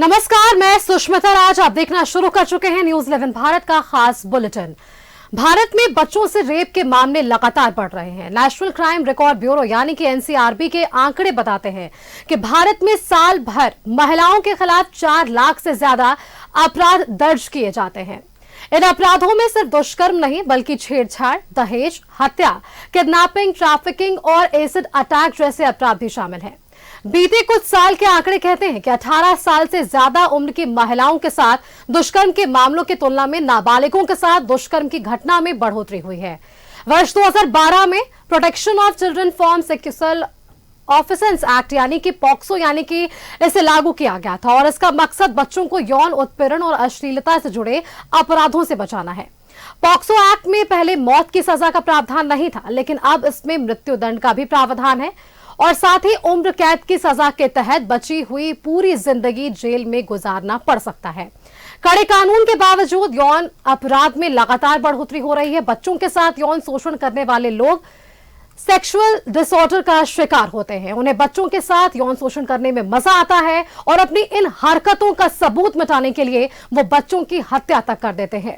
नमस्कार, मैं सुष्मिता राज। आप देखना शुरू कर चुके हैं न्यूज 11 भारत का खास बुलेटिन। भारत में बच्चों से रेप के मामले लगातार बढ़ रहे हैं। नेशनल क्राइम रिकॉर्ड ब्यूरो यानी कि एनसीआरबी के आंकड़े बताते हैं कि भारत में साल भर महिलाओं के खिलाफ 4 लाख से ज्यादा अपराध दर्ज किए जाते हैं। इन अपराधों में सिर्फ दुष्कर्म नहीं बल्कि छेड़छाड़, दहेज, हत्या, किडनैपिंग, ट्रैफिकिंग और एसिड अटैक जैसे अपराध भी शामिल हैं। बीते कुछ साल के आंकड़े कहते हैं कि 18 साल से ज्यादा उम्र की महिलाओं के साथ दुष्कर्म के मामलों की तुलना में नाबालिगों के साथ दुष्कर्म की घटना में बढ़ोतरी हुई है। वर्ष 2012 में protection of children from sexual offences act यानी कि पॉक्सो यानी कि इसे लागू किया गया था और इसका मकसद बच्चों को यौन उत्पीड़न और अश्लीलता से जुड़े अपराधों से बचाना है। पॉक्सो एक्ट में पहले मौत की सजा का प्रावधान नहीं था, लेकिन अब इसमें मृत्युदंड का भी प्रावधान है और साथ ही उम्र कैद की सजा के तहत बची हुई पूरी जिंदगी जेल में गुजारना पड़ सकता है। कड़े कानून के बावजूद यौन अपराध में लगातार बढ़ोतरी हो रही है। बच्चों के साथ यौन शोषण करने वाले लोग सेक्सुअल डिसऑर्डर का शिकार होते हैं। उन्हें बच्चों के साथ यौन शोषण करने में मजा आता है और अपनी इन हरकतों का सबूत मिटाने के लिए वो बच्चों की हत्या तक कर देते हैं।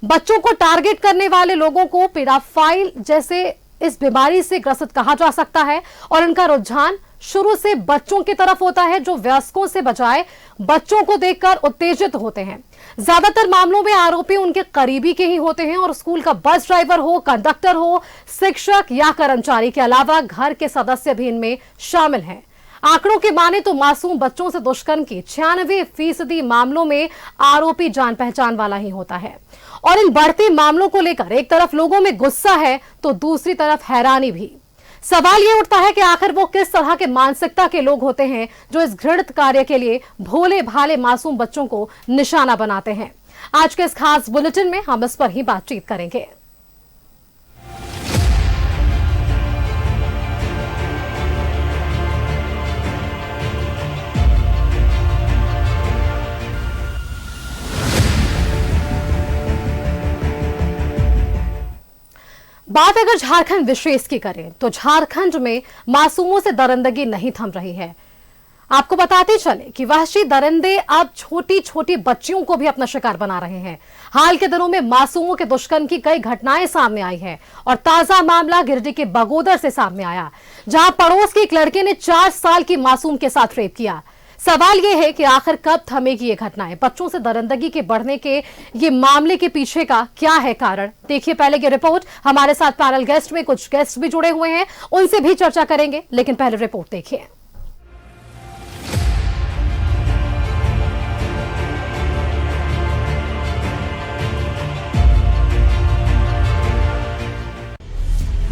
बच्चों को टारगेट करने वाले लोगों को पेडाफाइल जैसे इस बीमारी से ग्रसित कहा जा सकता है और इनका रुझान शुरू से बच्चों की तरफ होता है, जो वयस्कों से बजाय बच्चों को देखकर उत्तेजित होते हैं। ज्यादातर मामलों में आरोपी उनके करीबी के ही होते हैं और स्कूल का बस ड्राइवर हो, कंडक्टर हो, शिक्षक या कर्मचारी के अलावा घर के सदस्य भी इनमें शामिल हैं। आंकड़ों के माने तो मासूम बच्चों से दुष्कर्म की 96% मामलों में आरोपी जान पहचान वाला ही होता है। और इन बढ़ते मामलों को लेकर एक तरफ लोगों में गुस्सा है तो दूसरी तरफ हैरानी भी। सवाल यह उठता है कि आखिर वो किस तरह के मानसिकता के लोग होते हैं जो इस घृणित कार्य के लिए भोले भाले मासूम बच्चों को निशाना बनाते हैं। आज के इस खास बुलेटिन में हम इस पर ही बातचीत करेंगे। बात अगर झारखंड विशेष की करें तो झारखंड में मासूमों से दरिंदगी नहीं थम रही है। आपको बताते चले कि वहशी दरिंदे अब छोटी छोटी बच्चियों को भी अपना शिकार बना रहे हैं। हाल के दिनों में मासूमों के दुष्कर्म की कई घटनाएं सामने आई है और ताजा मामला गिरिडीह के बगोदर से सामने आया, जहां पड़ोस की एक लड़के ने 4 साल की मासूम के साथ रेप किया। सवाल यह है कि आखिर कब थमेगी ये घटनाएं? बच्चों से दरिंदगी के बढ़ने के ये मामले के पीछे का क्या है कारण? देखिए पहले ये रिपोर्ट। हमारे साथ पैनल गेस्ट में कुछ गेस्ट भी जुड़े हुए हैं, उनसे भी चर्चा करेंगे, लेकिन पहले रिपोर्ट देखिए।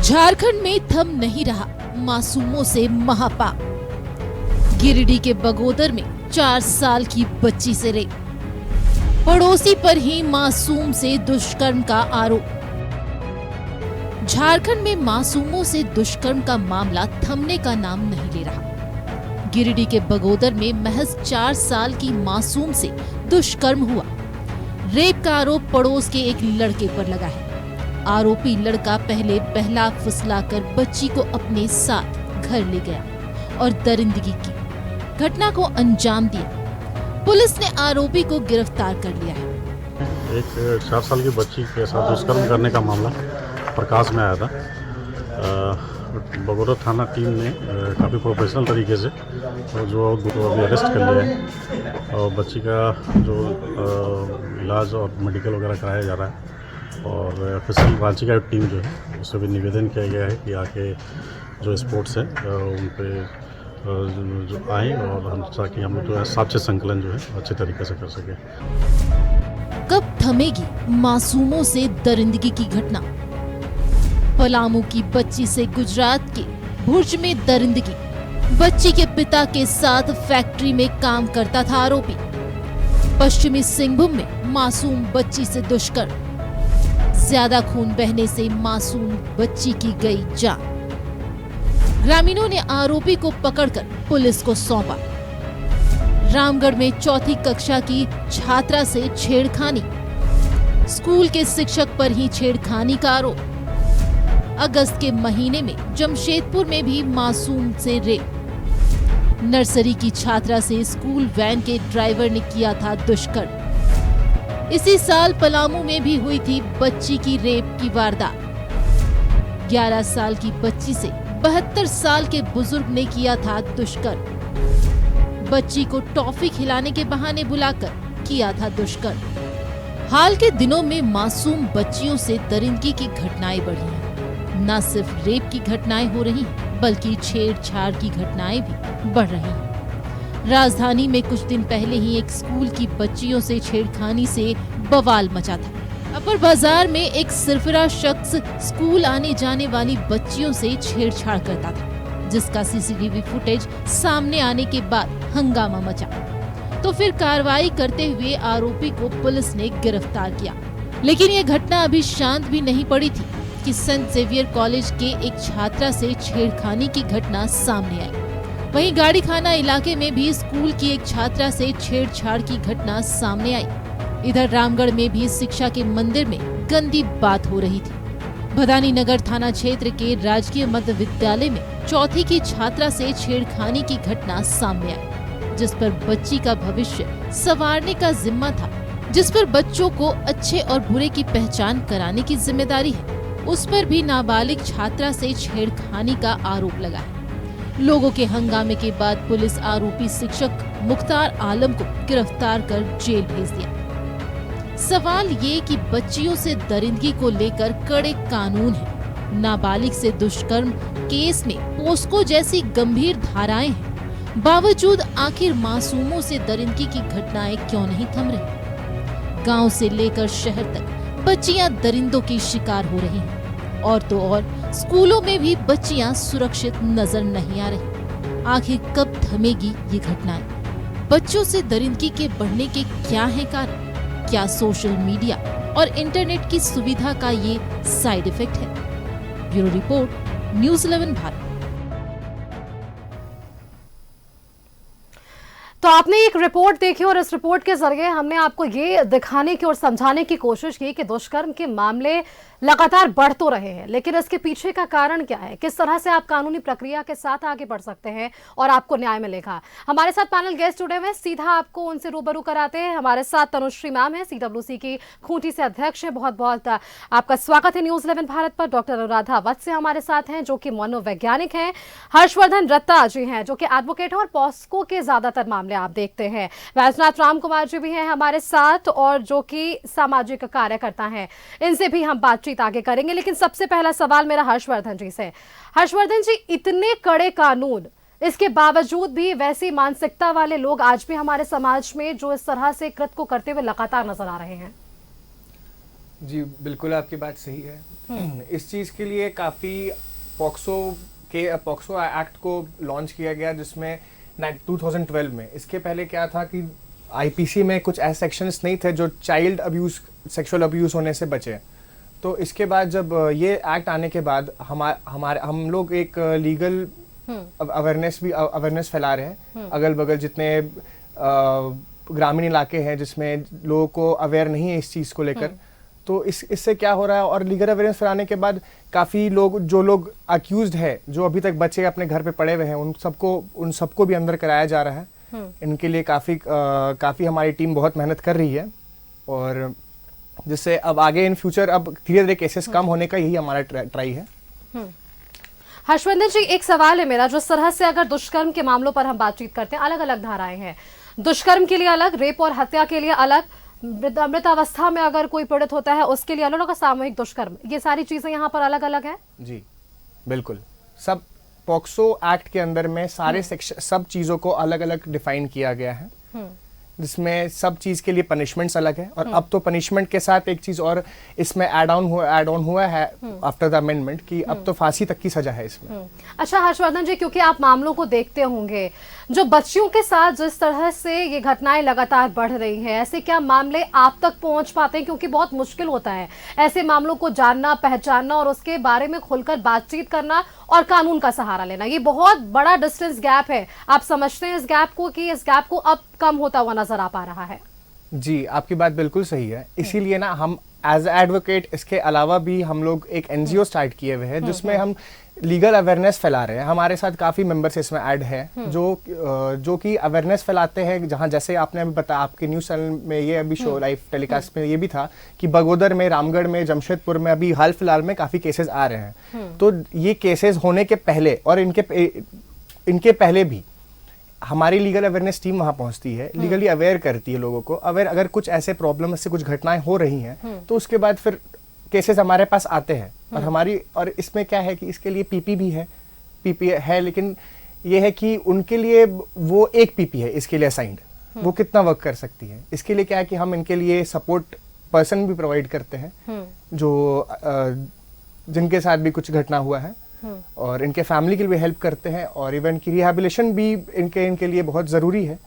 झारखंड में थम नहीं रहा मासूमों से महापाप। गिरिडीह के बगोदर में 4 साल की बच्ची से रेप, पड़ोसी पर ही मासूम से दुष्कर्म का आरोप। झारखंड में मासूमों से दुष्कर्म का मामला थमने का नाम नहीं ले रहा। गिरिडीह के बगोदर में महज 4 साल की मासूम से दुष्कर्म हुआ। रेप का आरोप पड़ोस के एक लड़के पर लगा है। आरोपी लड़का पहले बहला फुसलाकर बच्ची को अपने साथ घर ले गया और दरिंदगी की घटना को अंजाम दिया। पुलिस ने आरोपी को गिरफ्तार कर लिया है। एक 4 साल की बच्ची के साथ दुष्कर्म करने का मामला प्रकाश में आया था। बगोदर थाना टीम ने काफ़ी प्रोफेशनल तरीके से जो अभी अरेस्ट कर लिया है और बच्ची का जो इलाज और मेडिकल वगैरह कराया जा रहा है। और ऑफिशियल रांची का टीम जो है उससे भी निवेदन किया गया है कि आके जो स्पोर्ट्स है उन पे जो आए और हम ताकि हम जो है साक्ष्य संकलन जो है अच्छे तरीके से कर सके। कब थमेगी मासूमों से दरिंदगी की घटना? पलामू की बच्ची से गुजरात के भुज में दरिंदगी। बच्ची के पिता के साथ फैक्ट्री में काम करता था आरोपी। पश्चिमी सिंहभूम में मासूम बच्ची से दुष्कर्म। ज्यादा खून बहने से मासूम बच्ची की गई जान। ग्रामीणों ने आरोपी को पकड़कर पुलिस को सौंपा। रामगढ़ में 4ठी कक्षा की छात्रा से छेड़खानी। स्कूल के शिक्षक पर ही छेड़खानी का आरोप। अगस्त के महीने में जमशेदपुर में भी मासूम से रेप। नर्सरी की छात्रा से स्कूल वैन के ड्राइवर ने किया था दुष्कर्म। इसी साल पलामू में भी हुई थी बच्ची की रेप की वारदात। 11 साल की बच्ची से 72 साल के बुजुर्ग ने किया था दुष्कर्म। बच्ची को टॉफी खिलाने के बहाने बुलाकर किया था दुष्कर्म। हाल के दिनों में मासूम बच्चियों से दरिंदगी की घटनाएं बढ़ी हैं। न सिर्फ रेप की घटनाएं हो रही हैं, बल्कि छेड़छाड़ की घटनाएं भी बढ़ रही हैं। राजधानी में कुछ दिन पहले ही एक स्कूल की बच्चियों से छेड़खानी से बवाल मचा था। अपर बाजार में एक सरफराज शख्स स्कूल आने जाने वाली बच्चियों से छेड़छाड़ करता था, जिसका सीसीटीवी फुटेज सामने आने के बाद हंगामा मचा। तो फिर कार्रवाई करते हुए आरोपी को पुलिस ने गिरफ्तार किया। लेकिन ये घटना अभी शांत भी नहीं पड़ी थी कि सेंट जेवियर कॉलेज के एक छात्रा से छेड़खानी की घटना सामने आई। वहीं गाड़ी खाना इलाके में भी स्कूल की एक छात्रा से छेड़छाड़ की घटना सामने आई। इधर रामगढ़ में भी शिक्षा के मंदिर में गंदी बात हो रही थी। भदानी नगर थाना क्षेत्र के राजकीय मध्य विद्यालय में चौथी की छात्रा से छेड़खानी की घटना सामने आई, जिस पर बच्ची का भविष्य संवारने का जिम्मा था, जिस पर बच्चों को अच्छे और बुरे की पहचान कराने की जिम्मेदारी है, उस पर भी नाबालिग छात्रा से छेड़खानी का आरोप लगा है। लोगों के हंगामे के बाद पुलिस आरोपी शिक्षक मुख्तार आलम को गिरफ्तार कर जेल भेज दिया। सवाल ये कि बच्चियों से दरिंदगी को लेकर कड़े कानून हैं, नाबालिग से दुष्कर्म केस में पोस्को जैसी गंभीर धाराएं हैं, बावजूद आखिर मासूमों से दरिंदगी की घटनाएं क्यों नहीं थम रही? गांव से लेकर शहर तक बच्चियां दरिंदों की शिकार हो रही हैं। और तो और स्कूलों में भी बच्चियां सुरक्षित नजर नहीं आ रही। आखिर कब थमेगी ये घटनाएं? बच्चों से दरिंदगी के बढ़ने के क्या है कारण? क्या सोशल मीडिया और इंटरनेट की सुविधा का ये साइड इफेक्ट है? Bureau report, news 11 Bharat. तो आपने एक रिपोर्ट देखी और इस रिपोर्ट के जरिए हमने आपको ये दिखाने की और समझाने की कोशिश की कि दुष्कर्म के मामले लगातार बढ़ तो रहे हैं, लेकिन इसके पीछे का कारण क्या है, किस तरह से आप कानूनी प्रक्रिया के साथ आगे बढ़ सकते हैं और आपको न्याय मिलेगा। हमारे साथ पैनल गेस्ट जुड़े हुए हैं, सीधा आपको उनसे रूबरू कराते हैं। हमारे साथ तनुश्री मैम है, सीडब्ल्यूसी की खूंटी से अध्यक्ष है। बहुत बहुत आपका स्वागत है न्यूज़ 11 भारत पर। डॉक्टर अनुराधा वत्स हमारे साथ हैं, जो कि मनोवैज्ञानिक हैं। हर्षवर्धन रत्ता जी हैं, जो कि एडवोकेट हैं और पॉस्को के ज्यादातर मामले आप देखते हैं। वैजनाथ राम कुमार जी भी हैं हमारे साथ, और जो कि सामाजिक कार्यकर्ता हैं। इनसे भी हम बातचीत आगे करेंगे, लेकिन सबसे पहला सवाल मेरा हर्षवर्धन जी से। हर्षवर्धन जी, इतने कड़े कानून, इसके बावजूद भी वैसी मानसिकता वाले लोग आज भी हमारे समाज में जो इस तरह से कृत्य को करते हुए लगातार नजर आ रहे हैं। जी बिल्कुल, आपकी बात सही है। इस चीज के लिए काफी पॉक्सो एक्ट को लॉन्च किया गया, जिसमें 2012 में। इसके पहले क्या था कि आईपीसी में कुछ ऐसे सेक्शंस नहीं थे जो चाइल्ड अब्यूज, सेक्सुअल अब्यूज होने से बचे। तो इसके बाद जब ये एक्ट आने के बाद हम लोग एक लीगल अवेयरनेस फैला रहे हैं। अगल बगल जितने ग्रामीण इलाके हैं जिसमें लोगों को अवेयर नहीं है इस चीज़ को लेकर, तो इससे क्या हो रहा है, और लीगल अवेयरनेस फैलाने के बाद काफ़ी लोग, जो लोग अक्यूज्ड है, जो अभी तक बच्चे अपने घर पे पड़े हुए हैं, उन सबको भी अंदर कराया जा रहा है। इनके लिए काफ़ी हमारी टीम बहुत मेहनत कर रही है, और जिससे अब आगे इन फ्यूचर अब धीरे धीरे केसेस कम होने का यही हमारा ट्राई है। हर्षवर्धन जी, एक सवाल है मेरा, जो इस तरह से अगर दुष्कर्म के मामलों पर हम बातचीत करते हैं, अलग अलग धाराएं हैं, दुष्कर्म के लिए अलग, रेप और हत्या के लिए अलग, मृतावस्था में अगर कोई पीड़ित होता है उसके लिए अलग, और सामूहिक दुष्कर्म, ये सारी चीजें यहाँ पर अलग अलग है। जी बिल्कुल, सब पॉक्सो एक्ट के अंदर में सारे सेक्शन, सब चीजों को अलग अलग डिफाइन किया गया है, जिसमें सब चीज के लिए पनिशमेंट्स अलग है। और अब तो पनिशमेंट के साथ एक चीज और इसमें ऐड ऑन हुआ है आफ्टर द अमेंडमेंट, कि अब तो फांसी तक की सजा है इसमें। अच्छा हर्षवर्धन जी, क्योंकि आप मामलों को देखते होंगे, जो बच्चियों के साथ जिस तरह से ये घटनाएं लगातार बढ़ रही हैं, ऐसे क्या मामले आप तक पहुंच पाते हैं? क्योंकि बहुत मुश्किल होता है ऐसे मामलों को जानना, पहचानना और उसके बारे में खुलकर बातचीत करना और कानून का सहारा लेना। ये बहुत बड़ा डिस्टेंस गैप है। आप समझते हैं इस गैप को, कि इस गैप को अब कम होता हुआ नजर आ पा रहा है? जी, आपकी बात बिल्कुल सही है। इसीलिए ना हम एज एडवोकेट इसके अलावा भी हम लोग एक एनजीओ स्टार्ट किए हुए हैं जिसमें हम लीगल अवेयरनेस फैला रहे हैं। हमारे साथ काफ़ी मेंबर्स इसमें ऐड है जो कि अवेयरनेस फैलाते हैं। जहां जैसे आपने अभी बताया, आपके न्यूज़ चैनल में ये अभी शो लाइव टेलीकास्ट में ये भी था कि बगोदर में, रामगढ़ में, जमशेदपुर में अभी हाल फिलहाल में काफ़ी केसेस आ रहे हैं। तो ये केसेस होने के पहले और इनके पहले भी हमारी लीगल अवेयरनेस टीम वहां पहुंचती है, लीगली अवेयर करती है लोगों को। अगर कुछ ऐसे प्रॉब्लम से कुछ घटनाएं हो रही हैं तो उसके बाद फिर केसेस हमारे पास आते हैं। और इसमें क्या है कि इसके लिए पीपी भी है, पीपी है, लेकिन ये है कि उनके लिए वो एक पीपी है इसके लिए असाइंड, वो कितना वर्क कर सकती है। इसके लिए क्या है कि हम इनके लिए सपोर्ट पर्सन भी प्रोवाइड करते हैं जो जिनके साथ भी कुछ घटना हुआ है, और इनके फैमिली के लिए हेल्प करते हैं, और इवन की रिहैबिलिटेशन भी इनके लिए बहुत ज़रूरी है।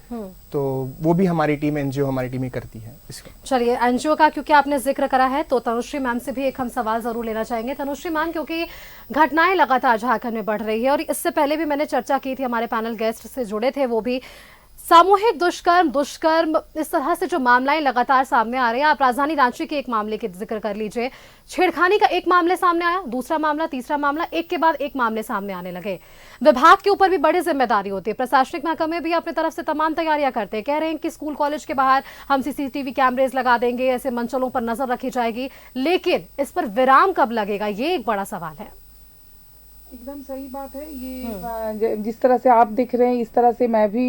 तो वो भी हमारी टीम, एनजीओ हमारी टीम ही करती है इसका। चलिए, एनजीओ का क्योंकि आपने जिक्र करा है तो तनुश्री मैम से भी एक हम सवाल जरूर लेना चाहेंगे। तनुश्री मैम, क्योंकि घटनाएं लगातार झारखंड में बढ़ रही है और इससे पहले भी मैंने चर्चा की थी, हमारे पैनल गेस्ट से जुड़े थे वो भी, सामूहिक दुष्कर्म इस तरह से जो मामलाएं लगातार सामने आ रहे हैं। आप राजधानी रांची के एक मामले के जिक्र कर लीजिए, छेड़खानी का एक मामले सामने आया, दूसरा मामला, तीसरा मामला, एक के बाद एक मामले सामने आने लगे। विभाग के ऊपर भी बड़ी जिम्मेदारी होती है, प्रशासनिक महकमे भी अपनी तरफ से तमाम तैयारियां करते हैं, कह रहे हैं कि स्कूल कॉलेज के बाहर हम सीसीटीवी कैमरेज लगा देंगे, ऐसे मंचलों पर नजर रखी जाएगी, लेकिन इस पर विराम कब लगेगा, ये एक बड़ा सवाल है। एकदम सही बात है। ये जिस तरह से आप दिख रहे हैं, इस तरह से मैं भी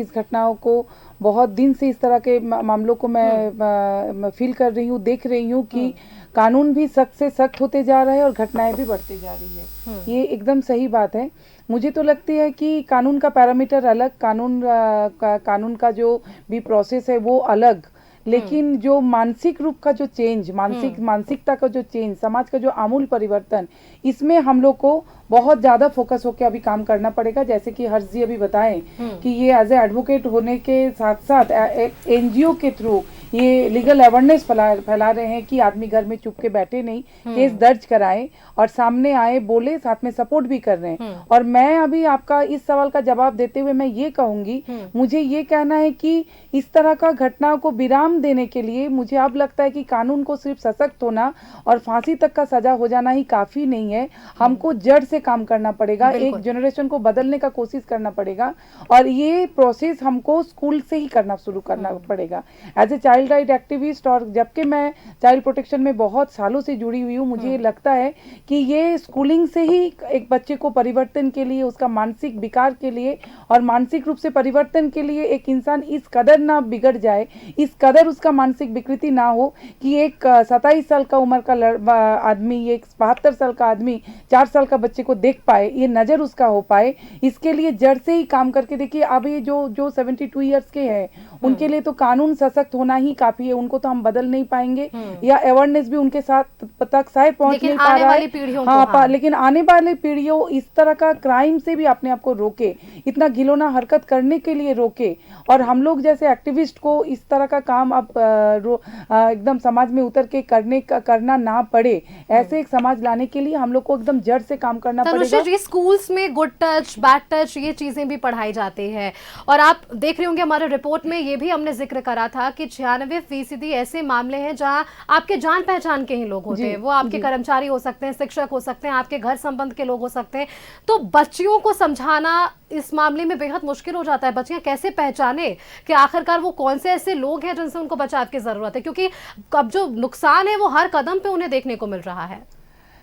इस घटनाओं को बहुत दिन से, इस तरह के मामलों को मैं फील कर रही हूँ, देख रही हूँ कि कानून भी सख्त से सख्त होते जा रहा है और घटनाएं भी बढ़ती जा रही है। ये एकदम सही बात है। मुझे तो लगती है कि कानून का पैरामीटर अलग, कानून का जो भी प्रोसेस है वो अलग, लेकिन जो मानसिक रूप का जो चेंज, मानसिकता का जो चेंज, समाज का जो आमूल परिवर्तन, इसमें हम लोग को बहुत ज्यादा फोकस होकर अभी काम करना पड़ेगा। जैसे कि हर्ष जी अभी बताएं कि ये एज ए एडवोकेट होने के साथ साथ एनजीओ के थ्रू ये लीगल अवेयरनेस फैला रहे हैं कि आदमी घर में चुप के बैठे नहीं, केस दर्ज कराएं और सामने आए, बोले, साथ में सपोर्ट भी कर रहे हैं। और मैं अभी आपका इस सवाल का जवाब देते हुए मैं ये कहूंगी, मुझे ये कहना है कि इस तरह का घटनाओं को विराम देने के लिए मुझे अब लगता है कि कानून को सिर्फ सशक्त होना और फांसी तक का सजा हो जाना ही काफी नहीं है। हमको जड़ से काम करना पड़ेगा, एक जनरेशन को बदलने का कोशिश करना पड़ेगा, और ये प्रोसेस हमको स्कूल से ही करना शुरू करना पड़ेगा। As a child right activist, और जबकि मैं चाइल्ड प्रोटेक्शन में बहुत सालों से जुड़ी हुई हूँ, मुझे लगता है कि ये स्कूलिंग से ही एक बच्चे को परिवर्तन के लिए, उसका मानसिक विकार के लिए और मानसिक रूप से परिवर्तन के लिए एक इंसान इस कदर ना बिगड़ जाए, इस कदर उसका मानसिक विकृति ना हो कि एक 27 साल का उम्र का आदमी, एक 72 साल का आदमी 4 साल का बच्चे को देख पाए, ये नजर उसका हो पाए। इसके लिए जड़ से ही काम करके देखिए। अब ये जो 72 ईयर्स के हैं उनके लिए तो कानून सशक्त होना ही काफी है, उनको तो हम बदल नहीं पाएंगे, या अवेयरनेस भी उनके साथ तक शायद पहुंच नहीं पा रहा है। हाँ, लेकिन आने वाली पीढ़ियों इस तरह का क्राइम से भी अपने आप को रोके, इतना घिनौना हरकत करने के लिए रोके, और हम लोग जैसे एक्टिविस्ट को इस तरह का काम अब एकदम समाज में उतर के करना ना पड़े, ऐसे एक समाज लाने के लिए हम लोग को एकदम जड़ से काम करना पड़ेगा। जी, स्कूल्स में गुड टच, बैड टच, ये चीजें भी पढ़ाई जाती है, और आप देख रहे होंगे हमारे रिपोर्ट में ये भी हमने जिक्र करा था कि 96% ऐसे मामले हैं जहां आपके जान पहचान के ही लोग होते हैं, वो आपके कर्मचारी हो सकते हैं, शिक्षक हो सकते हैं, आपके घर संबंध के लोग हो सकते हैं। तो बच्चियों को समझाना इस मामले में बेहद मुश्किल हो जाता है। बच्चियां कैसे पहचाने कि आखिरकार वो कौन से ऐसे लोग हैं जिनसे उनको बचाव की जरूरत है, क्योंकि अब जो नुकसान है वो हर कदम पे उन्हें देखने को मिल रहा है।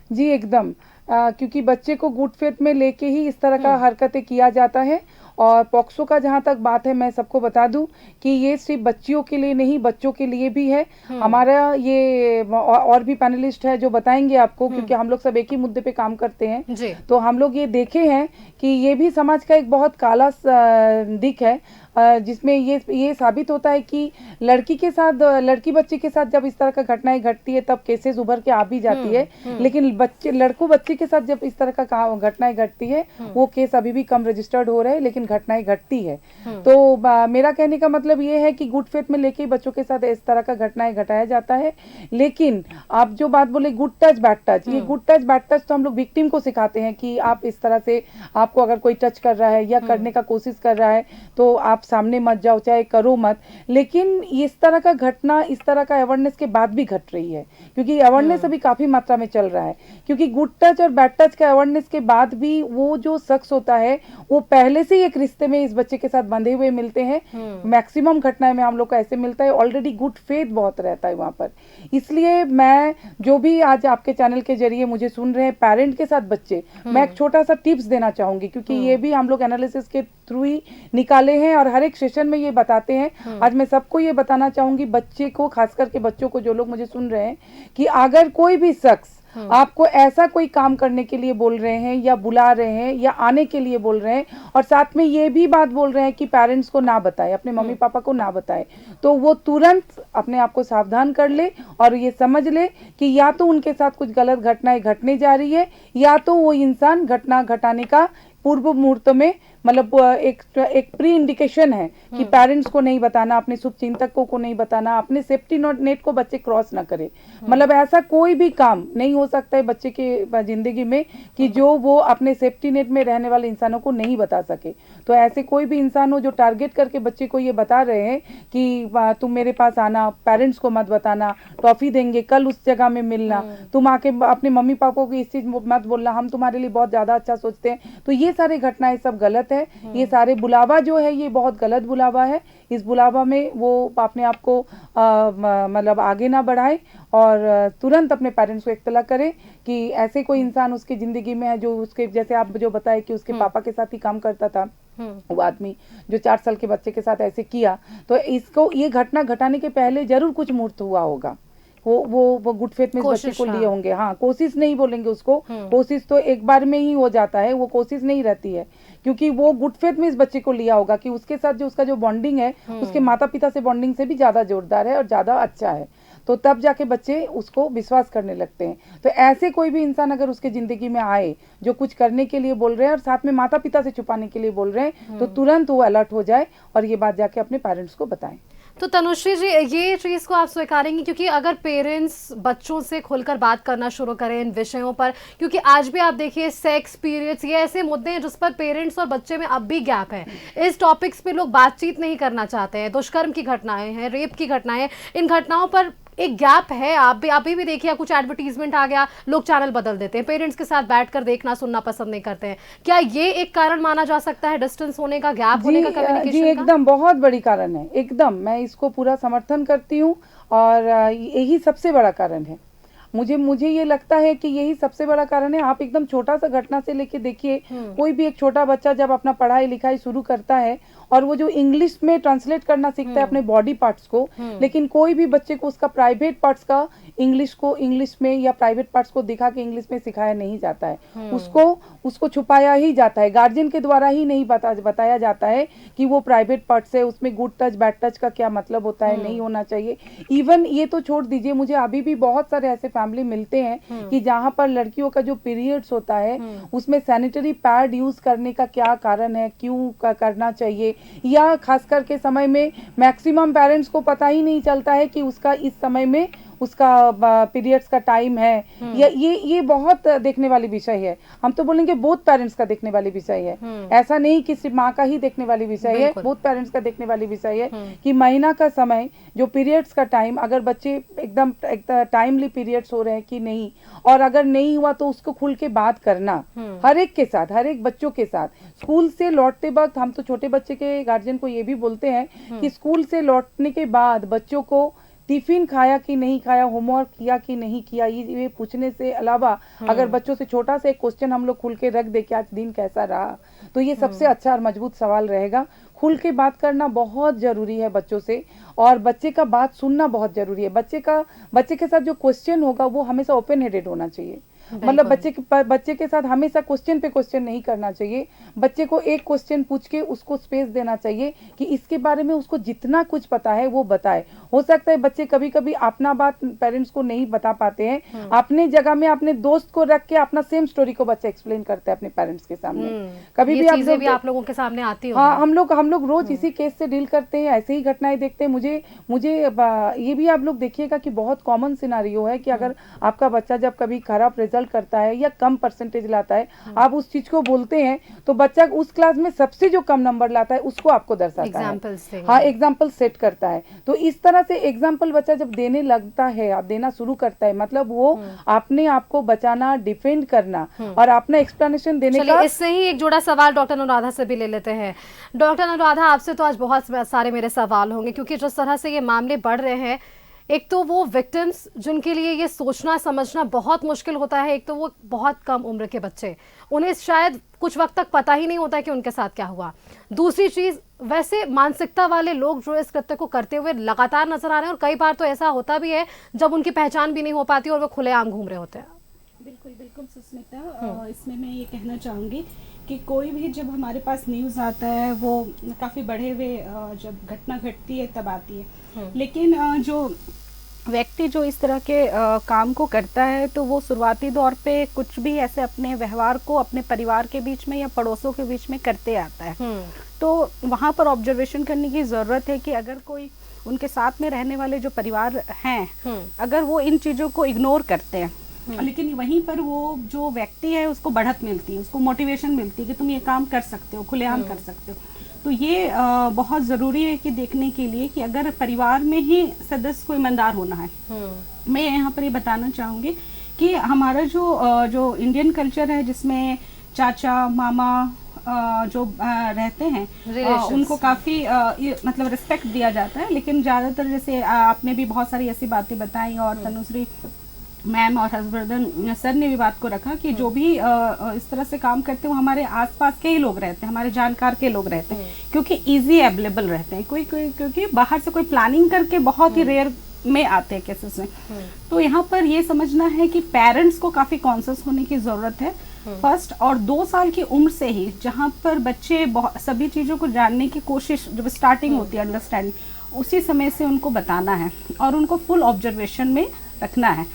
जी एकदम, क्योंकि बच्चे को गुड फेथ में लेके ही इस तरह का हरकतें किया जाता है। और पॉक्सो का जहाँ तक बात है, मैं सबको बता दूं कि ये सिर्फ बच्चियों के लिए नहीं, बच्चों के लिए भी है। हमारा ये और भी पैनलिस्ट है जो बताएंगे आपको, क्योंकि हम लोग सब एक ही मुद्दे पे काम करते हैं। तो हम लोग ये देखे हैं कि ये भी समाज का एक बहुत काला दिख है, जिसमें ये साबित होता है कि लड़की के साथ, लड़की बच्चे के साथ जब इस तरह का घटनाएं घटती है तब केसेस उभर के आ भी जाती है, लेकिन लड़कों बच्चे के साथ जब इस तरह का घटनाएं घटती है वो केस अभी भी कम रजिस्टर्ड हो रहे हैं, लेकिन घटनाएं घटती है। तो मेरा कहने का मतलब ये है कि गुड फेथ में लेके बच्चों के साथ इस तरह का घटनाएं घटाया जाता है। लेकिन आप जो बात बोले गुड टच बैड टच, ये गुड टच बैड टच तो हम लोग विक्टिम को सिखाते हैं कि आप इस तरह से, आपको अगर कोई टच कर रहा है या करने का कोशिश कर रहा है तो आप सामने मत जाओ, चाहे करो मत। लेकिन इस तरह का घटना, इस तरह का अवेयरनेस के बाद भी घट रही है, क्योंकि अवेयरनेस अभी काफ़ी मात्रा में चल रहा है। क्योंकि गुड टच और बैड टच का अवेयरनेस के बाद भी वो जो शख्स होता है वो पहले से ही एक रिश्ते में इस बच्चे के साथ बंधे हुए मिलते हैं। मैक्सिमम घटनाएं में हम लोग को ऐसे मिलता है, ऑलरेडी गुड फेथ बहुत रहता है वहाँ पर। इसलिए मैं जो भी आज आपके चैनल के जरिए मुझे सुन रहे हैं पेरेंट के साथ बच्चे, मैं एक छोटा सा टिप्स देना चाहूंगी, क्योंकि ये भी हम लोग एनालिसिस के थ्रू ही निकाले हैं और हर एक सेशन में ये बताते हैं। आज मैं सबको ये बताना चाहूंगी, बच्चे को, खास करके बच्चों को, जो लोग मुझे सुन रहे हैं, कि अगर कोई भी शख्स आपको ऐसा कोई काम करने के लिए बोल रहे हैं या बुला रहे हैं या आने के लिए बोल रहे हैं और साथ में ये भी बात बोल रहे हैं कि पेरेंट्स को ना बताए, अपने मम्मी पापा को ना बताए, तो वो तुरंत अपने आप को सावधान कर ले और ये समझ ले कि या तो उनके साथ कुछ गलत घटनाएं घटने जा रही है, या तो वो इंसान घटना घटाने का पूर्व मुहूर्त में, मतलब एक प्री इंडिकेशन है कि पेरेंट्स को नहीं बताना, अपने शुभचिंतकों को नहीं बताना, अपने सेफ्टी नेट को बच्चे क्रॉस ना करे। मतलब ऐसा कोई भी काम नहीं हो सकता है बच्चे के जिंदगी में कि जो वो अपने सेफ्टी नेट में रहने वाले इंसानों को नहीं बता सके। तो ऐसे कोई भी इंसान हो जो टारगेट करके बच्चे को ये बता रहे हैं कि तुम मेरे पास आना, पेरेंट्स को मत बताना, टॉफी देंगे, कल उस जगह में मिलना, तुम आके अपने मम्मी पापा को इस चीज मत बोलना, हम तुम्हारे लिए बहुत ज्यादा अच्छा सोचते हैं, तो ये सारी घटनाएं सब गलत है। ये सारे बुलावा जो है ये बहुत गलत बुलावा है। इस बुलावा में वो अपने आप को मतलब आगे ना बढ़ाए और तुरंत अपने पेरेंट्स को इत्तला करे कि ऐसे कोई इंसान उसकी जिंदगी में है जो उसके, जैसे आप जो बताए कि उसके पापा के साथ ही काम करता था, वो आदमी जो 4 साल के बच्चे के साथ ऐसे किया, तो इसको, ये घटना घटाने के पहले जरूर कुछ मुहूर्त हुआ होगा। वो गुड फेथ में इस बच्चे को लिए होंगे। हाँ, कोशिश नहीं बोलेंगे उसको, कोशिश तो एक बार में ही हो जाता है, वो कोशिश नहीं रहती है, क्योंकि वो गुड फेथ में इस बच्चे को लिया होगा कि उसके साथ जो उसका जो बॉन्डिंग है उसके माता पिता से बॉन्डिंग से भी ज्यादा जोरदार है और ज्यादा अच्छा है, तो तब जाके बच्चे उसको विश्वास करने लगते हैं। तो ऐसे कोई भी इंसान अगर उसके जिंदगी में आए जो कुछ करने के लिए बोल रहे हैं और साथ में माता पिता से छुपाने के लिए बोल रहे हैं, तो तुरंत वो अलर्ट हो जाए और ये बात जाके अपने पेरेंट्स को बताएं। तो तनुश्री जी, ये चीज़ को आप स्वीकारेंगी, क्योंकि अगर पेरेंट्स बच्चों से खुलकर बात करना शुरू करें इन विषयों पर, क्योंकि आज भी आप देखिए सेक्स, पीरियड्स, ये ऐसे मुद्दे हैं जिस पर पेरेंट्स और बच्चे में अब भी गैप है। इस टॉपिक्स पे लोग बातचीत नहीं करना चाहते हैं। दुष्कर्म की घटनाएं हैं, रेप की घटनाएं, इन घटनाओं पर एक गैप है। आप भी अभी भी देखिए, कुछ एडवर्टीजमेंट आ गया, लोग चैनल बदल देते हैं, पेरेंट्स के साथ बैठकर देखना सुनना पसंद नहीं करते हैं। क्या ये एक कारण माना जा सकता है, डिस्टेंस होने का, गैप होने का, कम्युनिकेशन जी, एकदम बहुत बड़ी कारण है, एकदम मैं इसको पूरा समर्थन करती हूँ और यही सबसे बड़ा कारण है। मुझे ये लगता है कि यही सबसे बड़ा कारण है। आप एकदम छोटा सा घटना से लेके देखिए, कोई भी एक छोटा बच्चा जब अपना पढ़ाई लिखाई शुरू करता है और वो जो इंग्लिश में ट्रांसलेट करना सीखता है अपने बॉडी पार्ट्स को, लेकिन कोई भी बच्चे को उसका प्राइवेट पार्ट्स का इंग्लिश में या प्राइवेट पार्ट्स को दिखा के इंग्लिश में सिखाया नहीं जाता है। उसको छुपाया ही जाता है, गार्जियन के द्वारा ही नहीं बताया जाता है कि वो प्राइवेट पार्ट्स है, उसमें गुड टच बैड टच का क्या मतलब होता है, नहीं होना चाहिए। इवन ये तो छोड़ दीजिए, मुझे अभी भी बहुत सारे ऐसे फैमिली मिलते हैं कि जहाँ पर लड़कियों का जो पीरियड्स होता है उसमें सैनिटरी पैड यूज करने का क्या कारण है, क्यों करना चाहिए, या खासकर के समय में मैक्सिमम पेरेंट्स को पता ही नहीं चलता है कि उसका इस समय में उसका पीरियड्स का टाइम है। ये बहुत देखने वाली विषय है। हम तो बोलेंगे बोथ पेरेंट्स का देखने वाली विषय है, ऐसा नहीं कि सिर्फ माँ का ही देखने वाली विषय है, बोथ पेरेंट्स का देखने वाली विषय है कि महीना का समय, जो पीरियड्स का टाइम, अगर बच्चे एकदम टाइमली पीरियड्स हो रहे हैं कि नहीं, और अगर नहीं हुआ तो उसको खुल के बात करना हर एक के साथ, हर एक बच्चों के साथ। स्कूल से लौटते वक्त हम तो छोटे बच्चे के गार्जियन को ये भी बोलते हैं कि स्कूल से लौटने के बाद बच्चों को टिफिन खाया कि नहीं खाया, होमवर्क किया कि नहीं किया, ये पूछने से अलावा अगर बच्चों से छोटा सा एक क्वेश्चन हम लोग खुल के रख दे कि आज दिन कैसा रहा, तो ये सबसे अच्छा और मजबूत सवाल रहेगा। खुल के बात करना बहुत जरूरी है बच्चों से, और बच्चे का बात सुनना बहुत जरूरी है। बच्चे के साथ जो क्वेश्चन होगा वो हमेशा ओपन हेडेड होना चाहिए। मतलब बच्चे के साथ हमेशा क्वेश्चन पे क्वेश्चन नहीं करना चाहिए। बच्चे को एक क्वेश्चन पूछ के उसको स्पेस देना चाहिए कि इसके बारे में उसको जितना कुछ पता है वो बताए। हो सकता है बच्चे कभी कभी अपना बात पेरेंट्स को नहीं बता पाते हैं, अपने जगह में अपने दोस्त को रख के अपना सेम स्टोरी को बच्चा एक्सप्लेन करता है अपने पेरेंट्स के सामने। कभी भी आप लोगों के सामने आती हो। हाँ, हम लोग रोज इसी केस से डील करते हैं, ऐसे ही घटनाएं देखते हैं। मुझे ये भी आप लोग देखिएगा कि बहुत कॉमन सिनारियो है कि अगर आपका बच्चा जब कभी खराब रिजल्ट करता है या कम परसेंटेज लाता है, आप उस चीज को बोलते हैं तो बच्चा उस क्लास में सबसे जो कम नंबर लाता है उसको आपको दर्शाता है, हाँ एग्जाम्पल सेट करता है। तो इस तरह से एग्जाम्पल बच्चा जब देने लगता है, आप देना शुरू करता है, मतलब वो अपने आप को बचाना, डिफेंड करना और अपना एक्सप्लेनेशन देने का। इससे ही एक जोड़ा सवाल डॉक्टर अनुराधा से भी ले लेते हैं। डॉक्टर अनुराधा, आपसे तो आज बहुत सारे मेरे सवाल होंगे, क्योंकि जिस तरह से ये मामले बढ़ रहे हैं, एक तो वो विक्टिम्स जिनके लिए ये सोचना समझना बहुत मुश्किल होता है, एक तो वो बहुत कम उम्र के बच्चे, उन्हें शायद कुछ वक्त तक पता ही नहीं होता कि उनके साथ क्या हुआ। दूसरी चीज, वैसे मानसिकता वाले लोग जो इस कृत्य को करते हुए लगातार नजर आ रहे हैं, और कई बार तो ऐसा होता भी है जब उनकी पहचान भी नहीं हो पाती और वो खुलेआम घूम रहे होते हैं। बिल्कुल बिल्कुल सुस्मिता, इसमें मैं ये कहना चाहूँगी कि कोई भी जब हमारे पास न्यूज़ आता है वो काफ़ी बढ़े हुए जब घटना घटती है तब आती है, लेकिन जो व्यक्ति जो इस तरह के काम को करता है तो वो शुरुआती दौर पे कुछ भी ऐसे अपने व्यवहार को अपने परिवार के बीच में या पड़ोसों के बीच में करते आता है। तो वहाँ पर ऑब्जर्वेशन करने की ज़रूरत है कि अगर कोई उनके साथ में रहने वाले जो परिवार हैं, अगर वो इन चीज़ों को इग्नोर करते हैं, लेकिन वहीं पर वो जो व्यक्ति है उसको बढ़त मिलती है, उसको मोटिवेशन मिलती है कि तुम ये काम कर सकते हो, खुलेआम कर सकते हो। तो ये बहुत ज़रूरी है कि देखने के लिए कि अगर परिवार में ही सदस्य को ईमानदार होना है। मैं यहाँ पर ये बताना चाहूँगी कि हमारा जो इंडियन कल्चर है जिसमें चाचा मामा जो रहते हैं उनको काफ़ी मतलब रिस्पेक्ट दिया जाता है, लेकिन ज़्यादातर जैसे आपने भी बहुत सारी ऐसी बातें बताई और तनुश्री मैम और हर्षवर्धन सर ने भी बात को रखा कि जो भी इस तरह से काम करते हैं वो हमारे आसपास के ही लोग रहते हैं, हमारे जानकार के लोग रहते हैं, क्योंकि इजी अवेलेबल रहते हैं। कोई क्योंकि बाहर से कोई प्लानिंग करके बहुत ही रेयर में आते हैं केसेस में। तो यहाँ पर ये समझना है कि पेरेंट्स को काफ़ी कॉन्शियस होने की ज़रूरत है फर्स्ट, और 2 साल की उम्र से ही जहाँ पर बच्चे सभी चीज़ों को जानने की कोशिश जब स्टार्टिंग होती है अंडरस्टैंडिंग, उसी समय से उनको बताना है और उनको फुल ऑब्जर्वेशन में रखना है।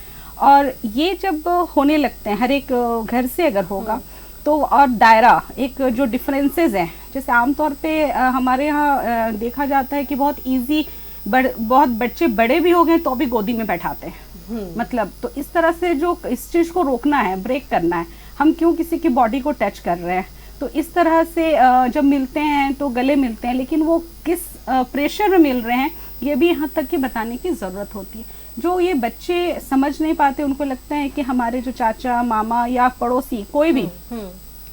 और ये जब होने लगते हैं हर एक घर से अगर होगा तो, और दायरा एक जो डिफरेंसेस हैं, जैसे आमतौर पे हमारे यहाँ देखा जाता है कि बहुत इजी बहुत बच्चे बड़े भी हो गए तो भी गोदी में बैठाते हैं, मतलब तो इस तरह से जो इस चीज़ को रोकना है, ब्रेक करना है, हम क्यों किसी की बॉडी को टच कर रहे हैं। तो इस तरह से जब मिलते हैं तो गले मिलते हैं, लेकिन वो किस प्रेशर में मिल रहे हैं ये भी यहाँ तक कि बताने की ज़रूरत होती है। जो ये बच्चे समझ नहीं पाते, उनको लगता है कि हमारे जो चाचा मामा या पड़ोसी कोई भी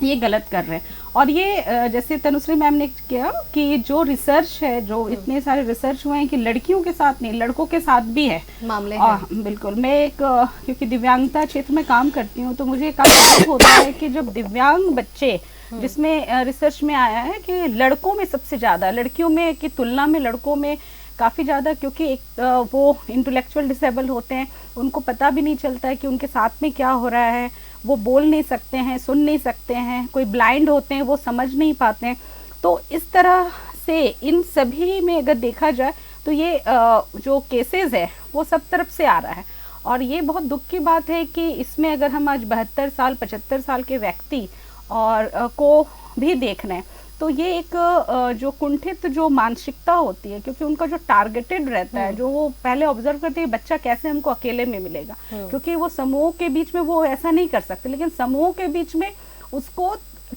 ये गलत कर रहे हैं। और ये जैसे तनुश्री मैम ने किया कि जो रिसर्च है, जो इतने सारे रिसर्च हुए हैं कि लड़कियों के साथ नहीं लड़कों के साथ भी है मामले हैं। बिल्कुल, मैं एक क्योंकि दिव्यांगता क्षेत्र में काम करती हूँ तो मुझे काफ़ी होता है कि जब दिव्यांग बच्चे, जिसमें रिसर्च में आया है कि लड़कों में सबसे ज़्यादा, लड़कियों में की तुलना में लड़कों में काफ़ी ज़्यादा, क्योंकि एक वो इंटेलेक्चुअल डिसेबल होते हैं, उनको पता भी नहीं चलता है कि उनके साथ में क्या हो रहा है, वो बोल नहीं सकते हैं, सुन नहीं सकते हैं, कोई ब्लाइंड होते हैं, वो समझ नहीं पाते हैं। तो इस तरह से इन सभी में अगर देखा जाए तो ये जो केसेस है वो सब तरफ से आ रहा है। और ये बहुत दुख की बात है कि इसमें अगर हम आज 72 साल 75 साल के व्यक्ति और को भी देख रहे हैं तो ये एक जो कुंठित जो मानसिकता होती है, क्योंकि उनका जो टारगेटेड रहता है, जो वो पहले ऑब्जर्व करते हैं बच्चा कैसे हमको अकेले में मिलेगा, क्योंकि वो समूह के बीच में वो ऐसा नहीं कर सकते, लेकिन समूह के बीच में उसको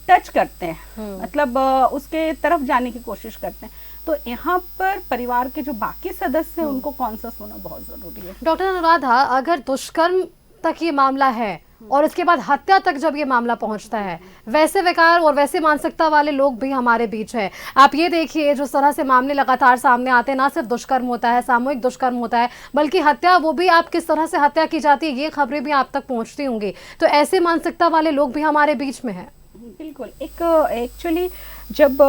टच करते हैं, मतलब उसके तरफ जाने की कोशिश करते हैं। तो यहाँ पर परिवार के जो बाकी सदस्य हैं उनको कॉन्शियस होना बहुत जरूरी है। डॉक्टर अनुराधा, अगर दुष्कर्म तक ये मामला है और इसके बाद हत्या तक जब ये मामला पहुंचता है, वैसे विकार और वैसे मानसिकता वाले लोग भी हमारे बीच है। आप ये देखिए जिस तरह से मामले लगातार सामने आते हैं, ना सिर्फ दुष्कर्म होता है, सामूहिक दुष्कर्म होता है, बल्कि हत्या, वो भी आप किस तरह से हत्या की जाती है ये खबरें भी आप तक पहुंचती होंगी। तो ऐसे मानसिकता वाले लोग भी हमारे बीच में है। बिल्कुल, एक एक्चुअली जब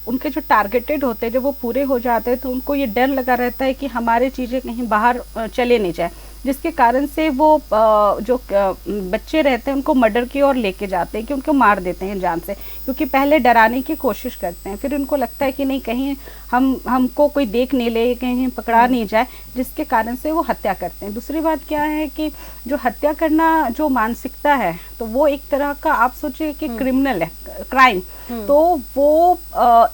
उनके जो टारगेटेड होते हैं, जब वो पूरे हो जाते हैं तो उनको ये डर लगा रहता है कि हमारे चीज़ें कहीं बाहर चले नहीं जाए, जिसके कारण से वो जो बच्चे रहते हैं उनको मर्डर की ओर लेके जाते हैं कि उनको मार देते हैं जान से, क्योंकि पहले डराने की कोशिश करते हैं, फिर उनको लगता है कि नहीं कहीं हमको कोई देख नहीं ले, कहीं पकड़ा नहीं जाए, जिसके कारण से वो हत्या करते हैं। दूसरी बात क्या है कि जो हत्या करना जो मानसिकता है तो वो एक तरह का आप सोचिए कि क्रिमिनल है, क्राइम। तो वो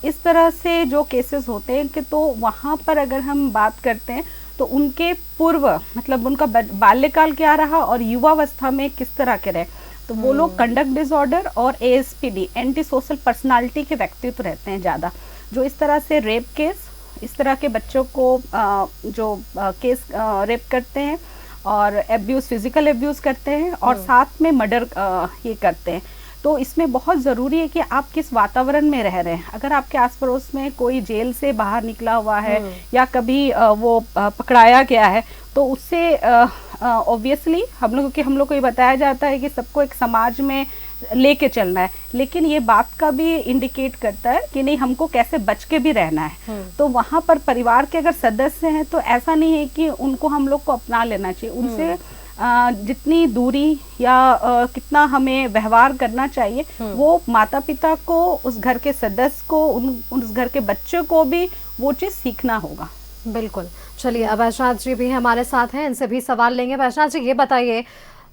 इस तरह से जो केसेस होते हैं कि तो वहाँ पर अगर हम बात करते हैं तो उनके पूर्व मतलब उनका बाल्यकाल क्या रहा और युवावस्था में किस तरह के रहे, तो वो लोग कंडक्ट डिसऑर्डर और एएसपीडी एंटी सोशल पर्सनालिटी के व्यक्तित्व रहते हैं ज़्यादा, जो इस तरह से रेप केस, इस तरह के बच्चों को केस रेप करते हैं और एब्यूज़, फिजिकल एब्यूज़ करते हैं और साथ में मर्डर ये करते हैं। तो इसमें बहुत ज़रूरी है कि आप किस वातावरण में रह रहे हैं। अगर आपके आस पड़ोस में कोई जेल से बाहर निकला हुआ है या कभी वो पकड़ाया गया है, तो उससे ऑब्वियसली हम लोग को ये बताया जाता है कि सबको एक समाज में लेके चलना है, लेकिन ये बात का भी इंडिकेट करता है कि नहीं, हमको कैसे बच के भी रहना है। तो वहाँ पर परिवार के अगर सदस्य हैं तो ऐसा नहीं है कि उनको हम लोग को अपना लेना चाहिए, उनसे जितनी दूरी या कितना हमें व्यवहार करना चाहिए वो माता पिता को, उस घर के सदस्य को, उस घर के बच्चों को भी वो चीज़ सीखना होगा। बिल्कुल। चलिए, अब वैष्णव जी भी हमारे साथ हैं, इनसे भी सवाल लेंगे। वैष्णव जी, ये बताइए,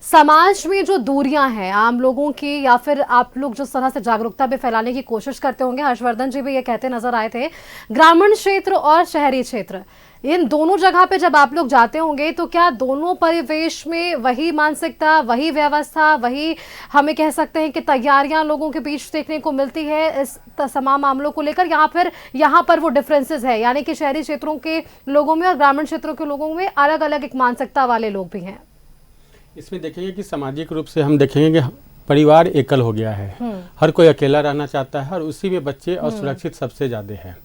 समाज में जो दूरियां हैं आम लोगों की, या फिर आप लोग जिस तरह से जागरूकता भी फैलाने की कोशिश करते होंगे, हर्षवर्धन जी भी ये कहते नजर आए थे, ग्रामीण क्षेत्र और शहरी क्षेत्र, इन दोनों जगह पे जब आप लोग जाते होंगे तो क्या दोनों परिवेश में वही मानसिकता, वही व्यवस्था, वही हमें कह सकते हैं कि तैयारियां लोगों के बीच देखने को मिलती है इस तमाम मामलों को लेकर, या फिर यहाँ पर वो डिफरेंसेस है, यानी कि शहरी क्षेत्रों के लोगों में और ग्रामीण क्षेत्रों के लोगों में अलग अलग एक मानसिकता वाले लोग भी हैं? इसमें देखेंगे कि सामाजिक रूप से हम देखेंगे कि परिवार एकल हो गया है, हर कोई अकेला रहना चाहता है और उसी में बच्चे असुरक्षित सबसे ज़्यादा है,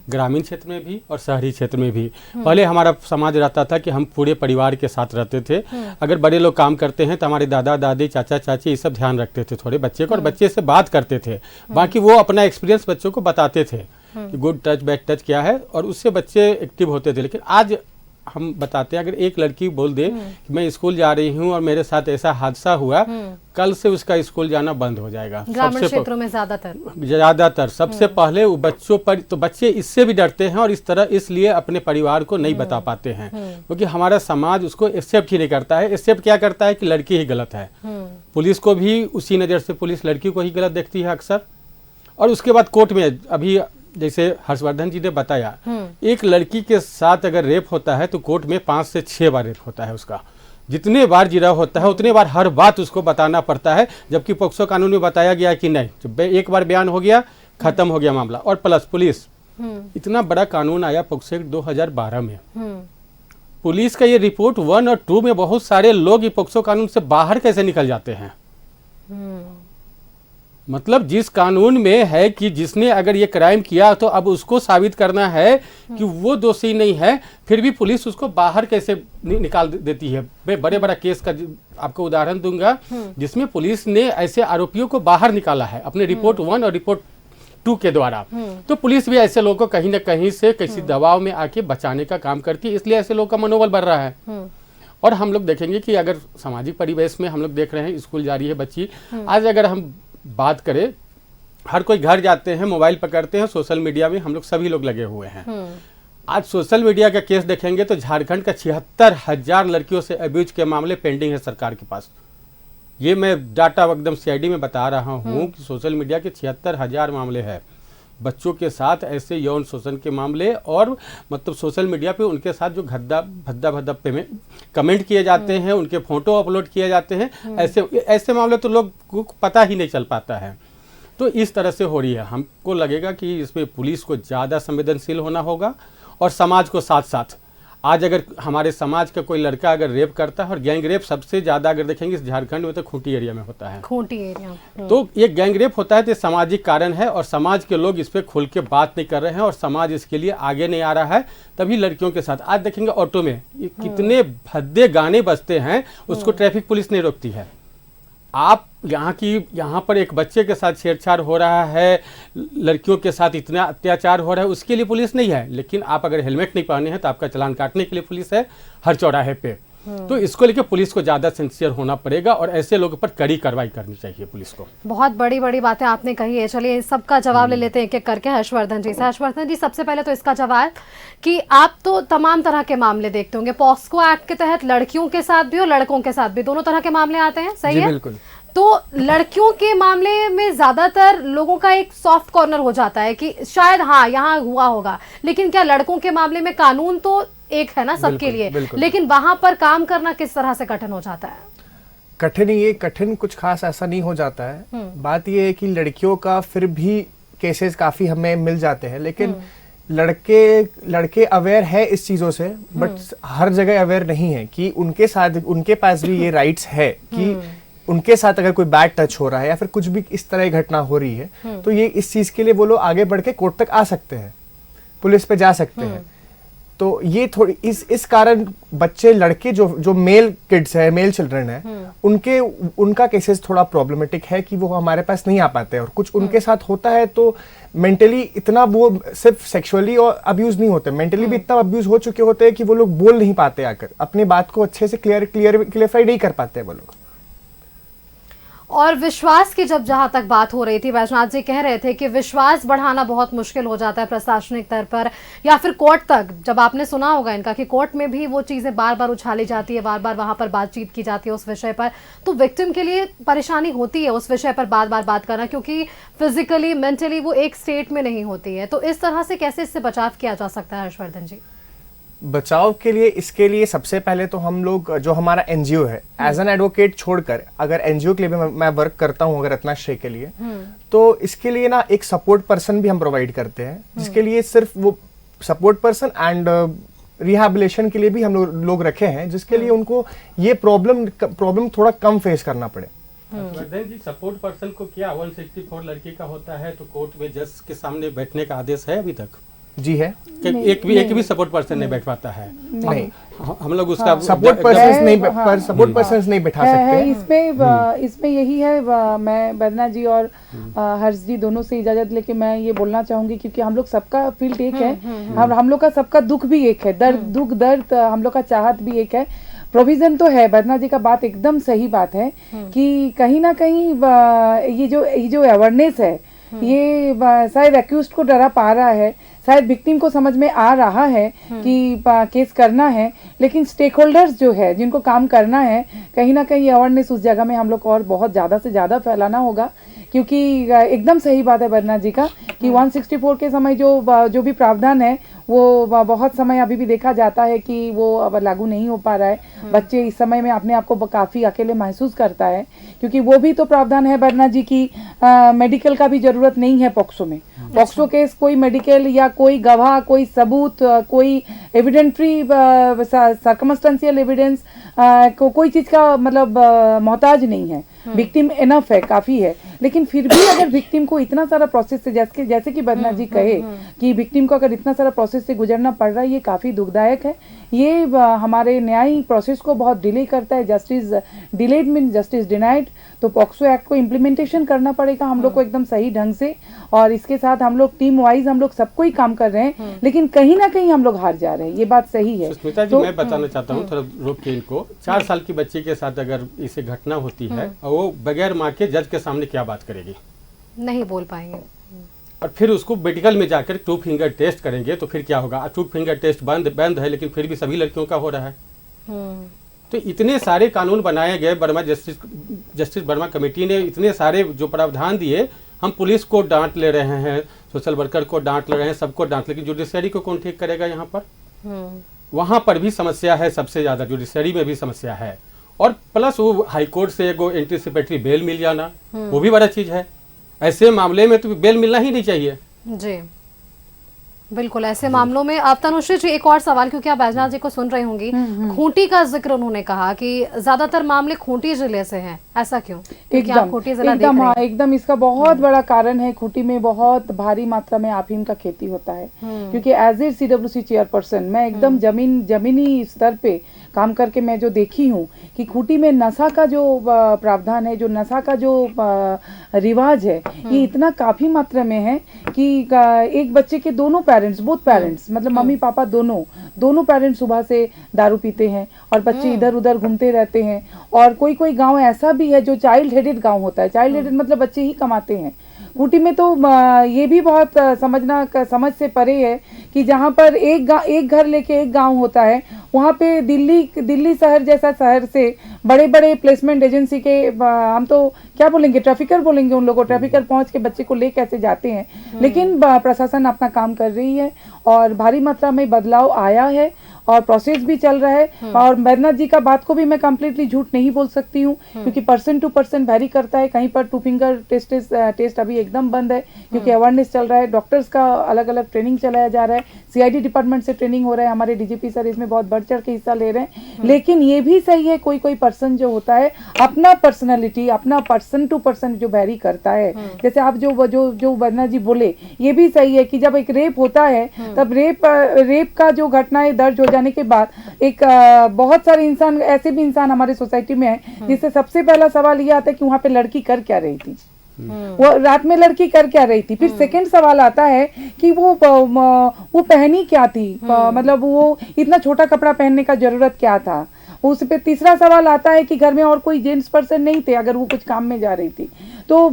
ग्रामीण क्षेत्र में भी और शहरी क्षेत्र में भी। पहले हमारा समाज रहता था कि हम पूरे परिवार के साथ रहते थे, अगर बड़े लोग काम करते हैं तो हमारे दादा दादी चाचा चाची ये सब ध्यान रखते थे थोड़े बच्चे को और बच्चे से बात करते थे, बाकी वो अपना एक्सपीरियंस बच्चों को बताते थे कि गुड टच बैड टच क्या है और उससे बच्चे एक्टिव होते थे। लेकिन आज हम बताते हैं, अगर एक लड़की बोल दे कि मैं स्कूल जा रही हूँ और मेरे साथ ऐसा हादसा हुआ, कल से उसका स्कूल जाना बंद हो जाएगा। ग्रामीण क्षेत्रों में ज्यादातर सबसे पहले वो बच्चों पर, तो बच्चे इससे भी डरते हैं और इस तरह इसलिए अपने परिवार को नहीं बता पाते हैं, क्योंकि हमारा समाज उसको एक्सेप्ट ही नहीं करता है। एक्सेप्ट क्या करता है कि लड़की ही गलत है, पुलिस को भी उसी नज़र से पुलिस लड़की को ही गलत देखती है अक्सर। और उसके बाद कोर्ट में, अभी जैसे हर्षवर्धन जी ने बताया, एक लड़की के साथ अगर रेप होता है तो कोर्ट में 5 से 6 बार रेप होता है उसका, जितने बार जिरह होता है उतने बार हर बात उसको बताना पड़ता है, जबकि पोक्सो कानून में बताया गया कि नहीं, जब एक बार बयान हो गया खत्म हो गया मामला। और प्लस पुलिस, इतना बड़ा कानून आया पोक्सो एक्ट 2012 में, पुलिस का ये रिपोर्ट 1 और 2 में बहुत सारे लोग ये पोक्सो कानून से बाहर कैसे निकल जाते हैं। मतलब जिस कानून में है कि जिसने अगर ये क्राइम किया तो अब उसको साबित करना है कि वो दोषी नहीं है, फिर भी पुलिस उसको बाहर कैसे निकाल देती है। मैं बड़े बड़ा केस का आपको उदाहरण दूंगा जिसमें पुलिस ने ऐसे आरोपियों को बाहर निकाला है अपने रिपोर्ट 1 और रिपोर्ट 2 के द्वारा। तो पुलिस भी ऐसे लोगों को कहीं ना कहीं से किसी दबाव में आके बचाने का काम करती है, इसलिए ऐसे लोगों का मनोबल बढ़ रहा है। और हम लोग देखेंगे कि अगर सामाजिक परिवेश में हम लोग देख रहे हैं, स्कूल जा रही है बच्ची, आज अगर हम बात करें, हर कोई घर जाते हैं, मोबाइल पकड़ते हैं, सोशल मीडिया में हम लोग सभी लोग लगे हुए हैं। आज सोशल मीडिया का केस देखेंगे तो झारखंड का 76,000 लड़कियों से अब्यूज के मामले पेंडिंग है सरकार के पास। ये मैं डाटा एकदम सीआईडी में बता रहा हूँ कि सोशल मीडिया के 76,000 मामले हैं बच्चों के साथ ऐसे यौन शोषण के मामले, और मतलब सोशल मीडिया पे उनके साथ जो भद्दा कमेंट किए जाते हैं, उनके फोटो अपलोड किए जाते हैं, ऐसे मामले तो लोग को पता ही नहीं चल पाता है। तो इस तरह से हो रही है। हमको लगेगा कि इसमें पुलिस को ज़्यादा संवेदनशील होना होगा और समाज को साथ साथ। आज अगर हमारे समाज का कोई लड़का अगर रेप करता है, और गैंग रेप सबसे ज़्यादा अगर देखेंगे इस झारखंड में तो खूंटी एरिया में होता है, खूंटी एरिया, तो ये गैंग रेप होता है तो सामाजिक कारण है और समाज के लोग इस पर खुल के बात नहीं कर रहे हैं और समाज इसके लिए आगे नहीं आ रहा है। तभी लड़कियों के साथ आज देखेंगे ऑटो में कितने भद्दे गाने बजते हैं, उसको ट्रैफिक पुलिस नहीं रोकती है। आप यहाँ पर एक बच्चे के साथ छेड़छाड़ हो रहा है, लड़कियों के साथ इतना अत्याचार हो रहा है, उसके लिए पुलिस नहीं है। लेकिन आप अगर हेलमेट नहीं पहने हैं तो आपका चालान काटने के लिए पुलिस है हर चौराहे पे। तो इसको लेकर पुलिस को ज्यादा सिंसियर होना पड़ेगा और ऐसे लोगों पर कड़ी कार्रवाई करनी चाहिए पुलिस को। बहुत बड़ी बड़ी बातें आपने कही है। चलिए सबका जवाब ले लेते हैं एक एक करके हर्षवर्धन जी से। हर्षवर्धन जी, सबसे पहले तो इसका जवाब कि आप तो तमाम तरह के मामले देखते होंगे, पॉक्सो एक्ट के तहत लड़कियों के साथ भी और लड़कों के साथ भी दोनों तरह के मामले आते हैं, सही है? बिल्कुल। तो लड़कियों के मामले में ज्यादातर लोगों का एक सॉफ्ट कॉर्नर हो जाता है कि शायद हाँ यहाँ हुआ होगा, लेकिन क्या लड़कों के मामले में कानून तो एक है ना सबके बिल्कुल, लिए, बिल्कुल। लेकिन वहां पर काम करना किस तरह से कठिन हो जाता है? कठिन कुछ खास ऐसा नहीं हो जाता है। बात ये है कि लड़कियों का फिर भी केसेस काफी हमें मिल जाते हैं, लेकिन लड़के अवेयर है इस चीजों से, बट हर जगह अवेयर नहीं है कि उनके पास भी ये राइट्स है कि उनके साथ अगर कोई बैड टच हो रहा है या फिर कुछ भी इस तरह की घटना हो रही है तो ये इस चीज के लिए वो लोग आगे बढ़ के कोर्ट तक आ सकते हैं, पुलिस पे जा सकते हैं। तो ये थोड़ी इस कारण बच्चे लड़के जो मेल किड्स है, मेल चिल्ड्रन है, उनका केसेस थोड़ा प्रॉब्लमेटिक है कि वो हमारे पास नहीं आ पाते हैं, और कुछ उनके साथ होता है तो मेंटली इतना वो सिर्फ सेक्सुअली और अब्यूज नहीं होते, मेंटली भी इतना अब्यूज हो चुके होते हैं कि वो लोग बोल नहीं पाते, आकर अपनी बात को अच्छे से क्लियरफाई नहीं कर पाते वो लोग। और विश्वास की जब जहां तक बात हो रही थी, वैजनाथ जी कह रहे थे कि विश्वास बढ़ाना बहुत मुश्किल हो जाता है प्रशासनिक स्तर पर या फिर कोर्ट तक। जब आपने सुना होगा इनका कि कोर्ट में भी वो चीजें बार बार उछाली जाती है, बार बार वहां पर बातचीत की जाती है उस विषय पर, तो विक्टिम के लिए परेशानी होती है उस विषय पर बार बार बात करना, क्योंकि फिजिकली मेंटली वो एक स्टेट में नहीं होती है। तो इस तरह से कैसे इससे बचाव किया जा सकता है हर्षवर्धन जी? बचाव के लिए इसके लिए सबसे पहले तो हम लोग जो हमारा एनजीओ है, एज एन एडवोकेट छोड़कर अगर एनजीओ के लिए भी मैं वर्क करता हूँ अगर रत्नाश्रय के लिए, तो इसके लिए ना एक सपोर्ट पर्सन भी हम प्रोवाइड करते हैं, जिसके लिए सिर्फ वो सपोर्ट पर्सन एंड रिहैबिलिटेशन के लिए भी हम लोग रखे हैं, जिसके लिए उनको ये प्रॉब्लम थोड़ा कम फेस करना पड़े। जी, सपोर्ट पर्सन को क्या 164 लड़की का होता है तो कोर्ट में जज के सामने बैठने का आदेश है अभी तक? जी है। एक भी सपोर्ट पर्सन नहीं बैठ पाता है। नहीं, हम लोग उसका सपोर्ट पर्सन नहीं बैठा सकते। इसमें यही है, मैं वंदना जी और हर्ष जी दोनों से इजाजत लेके मैं ये बोलना चाहूंगी, क्योंकि हम लोग सबका फील्ड एक है, हम लोग का सबका दुख भी एक है, दर्द हम लोग का चाहत भी एक है। प्रोविजन तो है, वंदना जी का बात एकदम सही बात है कि कहीं ना कहीं ये जो अवेयरनेस है ये शायद एक्यूज्ड को डरा पा रहा है, शायद विक्टिम को समझ में आ रहा है कि केस करना है, लेकिन स्टेक होल्डर्स जो है जिनको काम करना है, कहीं ना कहीं अवेयरनेस उस जगह में हम लोग को और बहुत ज़्यादा से ज़्यादा फैलाना होगा। क्योंकि एकदम सही बात है वंदना जी का कि 164 के समय जो भी प्रावधान है वो बहुत समय अभी भी देखा जाता है कि वो अब लागू नहीं हो पा रहा है। बच्चे इस समय में अपने आप को काफ़ी अकेले महसूस करता है, क्योंकि वो भी तो प्रावधान है वंदना जी की मेडिकल का भी जरूरत नहीं है पॉक्सो में। पॉक्सो केस कोई मेडिकल या कोई गवाह, कोई सबूत, कोई एविडेंट्री सर्कमस्टेंशियल एविडेंस कोई चीज़ का मतलब मोहताज नहीं है, विक्टिम इनफ है, काफ़ी है। लेकिन फिर भी अगर विक्टिम को इतना सारा प्रोसेस से जैसे कि वंदना जी कहे कि विक्टिम को अगर इतना सारा प्रोसेस से गुजरना पड़ रहा है, ये काफ़ी दुखदायक है। ये हमारे न्यायिक प्रोसेस को बहुत डिले करता है। Justice delayed mean justice denied. तो पॉक्सो एक्ट को इम्प्लीमेंटेशन करना पड़ेगा हम लोग को एकदम सही ढंग से, और इसके साथ हम लोग टीम वाइज हम लोग सबको ही काम कर रहे हैं, लेकिन कहीं ना कहीं हम लोग हार जा रहे हैं, ये बात सही है। सुष्मिता जी, मैं बताना चाहता हूँ थोड़ा रोक के इनको, 4 साल की बच्ची के साथ अगर इसे घटना होती है और वो बगैर माँ के जज के सामने क्या बात करेगी? नहीं बोल पाएंगे। और फिर उसको मेडिकल में जाकर 2 फिंगर टेस्ट करेंगे तो फिर क्या होगा? 2 फिंगर टेस्ट बंद है, लेकिन फिर भी सभी लड़कियों का हो रहा है। तो इतने सारे कानून बनाए गए, जस्टिस वर्मा कमेटी ने इतने सारे जो प्रावधान दिए, हम पुलिस को डांट ले रहे हैं, सोशल वर्कर को डांट ले रहे हैं, सबको डांट, लेकिन जुडिशरी को कौन ठीक करेगा? यहाँ पर वहाँ पर भी समस्या है, सबसे ज़्यादा जुडिशरी में भी समस्या है। और प्लस वो हाईकोर्ट से एगो एंटीसिपेटरी बेल मिल जाना, वो भी बड़ा चीज़ है। ऐसे मामले में तो बेल मिलना ही नहीं चाहिए। जी बिल्कुल, ऐसे मामलों में। अब तनुश्री जी, एक और सवाल, क्योंकि आप बैजनाथ जी को सुन रही होंगी, खूंटी का जिक्र उन्होंने कहा कि ज्यादातर मामले खूंटी जिले से हैं, ऐसा क्यों? क्योंकि आप खूंटी जिला देख रहे हैं। एकदम इसका बहुत बड़ा कारण है, खूंटी में बहुत भारी मात्रा में अफीम का खेती होता है। क्योंकि एज ए CWC चेयरपर्सन मैं एकदम जमीनी स्तर पे काम करके मैं जो देखी हूँ कि खूंटी में नशा का जो प्रावधान है, जो नशा का जो रिवाज है, ये इतना काफी मात्रा में है कि एक बच्चे के दोनों बोथ पेरेंट्स मतलब मम्मी पापा दोनों पेरेंट्स सुबह से दारू पीते हैं और बच्चे इधर उधर घूमते रहते हैं। और कोई गांव ऐसा भी है जो चाइल्ड हेडेड गांव होता है। चाइल्ड हेडेड मतलब बच्चे ही कमाते हैं। खूंटी में तो ये भी बहुत समझ से परे है कि जहाँ पर एक घर लेके एक गांव होता है, वहाँ पे दिल्ली शहर जैसा शहर से बड़े बड़े प्लेसमेंट एजेंसी के हम तो क्या बोलेंगे, ट्रैफिकर बोलेंगे उन लोगों को, ट्रैफिकर पहुंच के बच्चे को ले कैसे जाते हैं। लेकिन प्रशासन अपना काम कर रही है और भारी मात्रा में बदलाव आया है और प्रोसेस भी चल रहा है। और बैद्यनाथ जी का बात को भी मैं कंप्लीटली झूठ नहीं बोल सकती हूँ, क्योंकि पर्सन टू पर्सन वेरी करता है। कहीं पर 2 फिंगर टेस्ट अभी एकदम बंद है, क्योंकि अवेयरनेस चल रहा है, डॉक्टर्स का अलग अलग ट्रेनिंग चलाया जा रहा है, सीआईडी डिपार्टमेंट से ट्रेनिंग हो रहा है, हमारे डीजीपी सर इसमें बहुत बढ़ चढ़ के हिस्सा ले रहे हैं। लेकिन ये भी सही है, कोई कोई पर्सन जो होता है अपना पर्सनैलिटी, अपना पर्सन टू पर्सन जो वेरी करता है। जैसे आप जो बैद्यनाथ जी बोले, ये भी सही है कि जब एक रेप होता है तब रेप का जो घटनाएं दर्ज हो जाने के बाद एक बहुत सारे इंसान, ऐसे भी इंसान हमारे सोसाइटी में है जिससे सबसे पहला सवाल ये आता है कि वहां पे लड़की कर क्या रही थी, वो रात में लड़की कर क्या रही थी। फिर सेकंड सवाल आता है कि वो पहनी क्या थी, मतलब वो इतना छोटा कपड़ा पहनने का जरूरत क्या था। उस पे तीसरा सवाल आता है कि घर में और कोई जेंट्स पर्सन नहीं थे अगर वो कुछ काम में जा रही थी। तो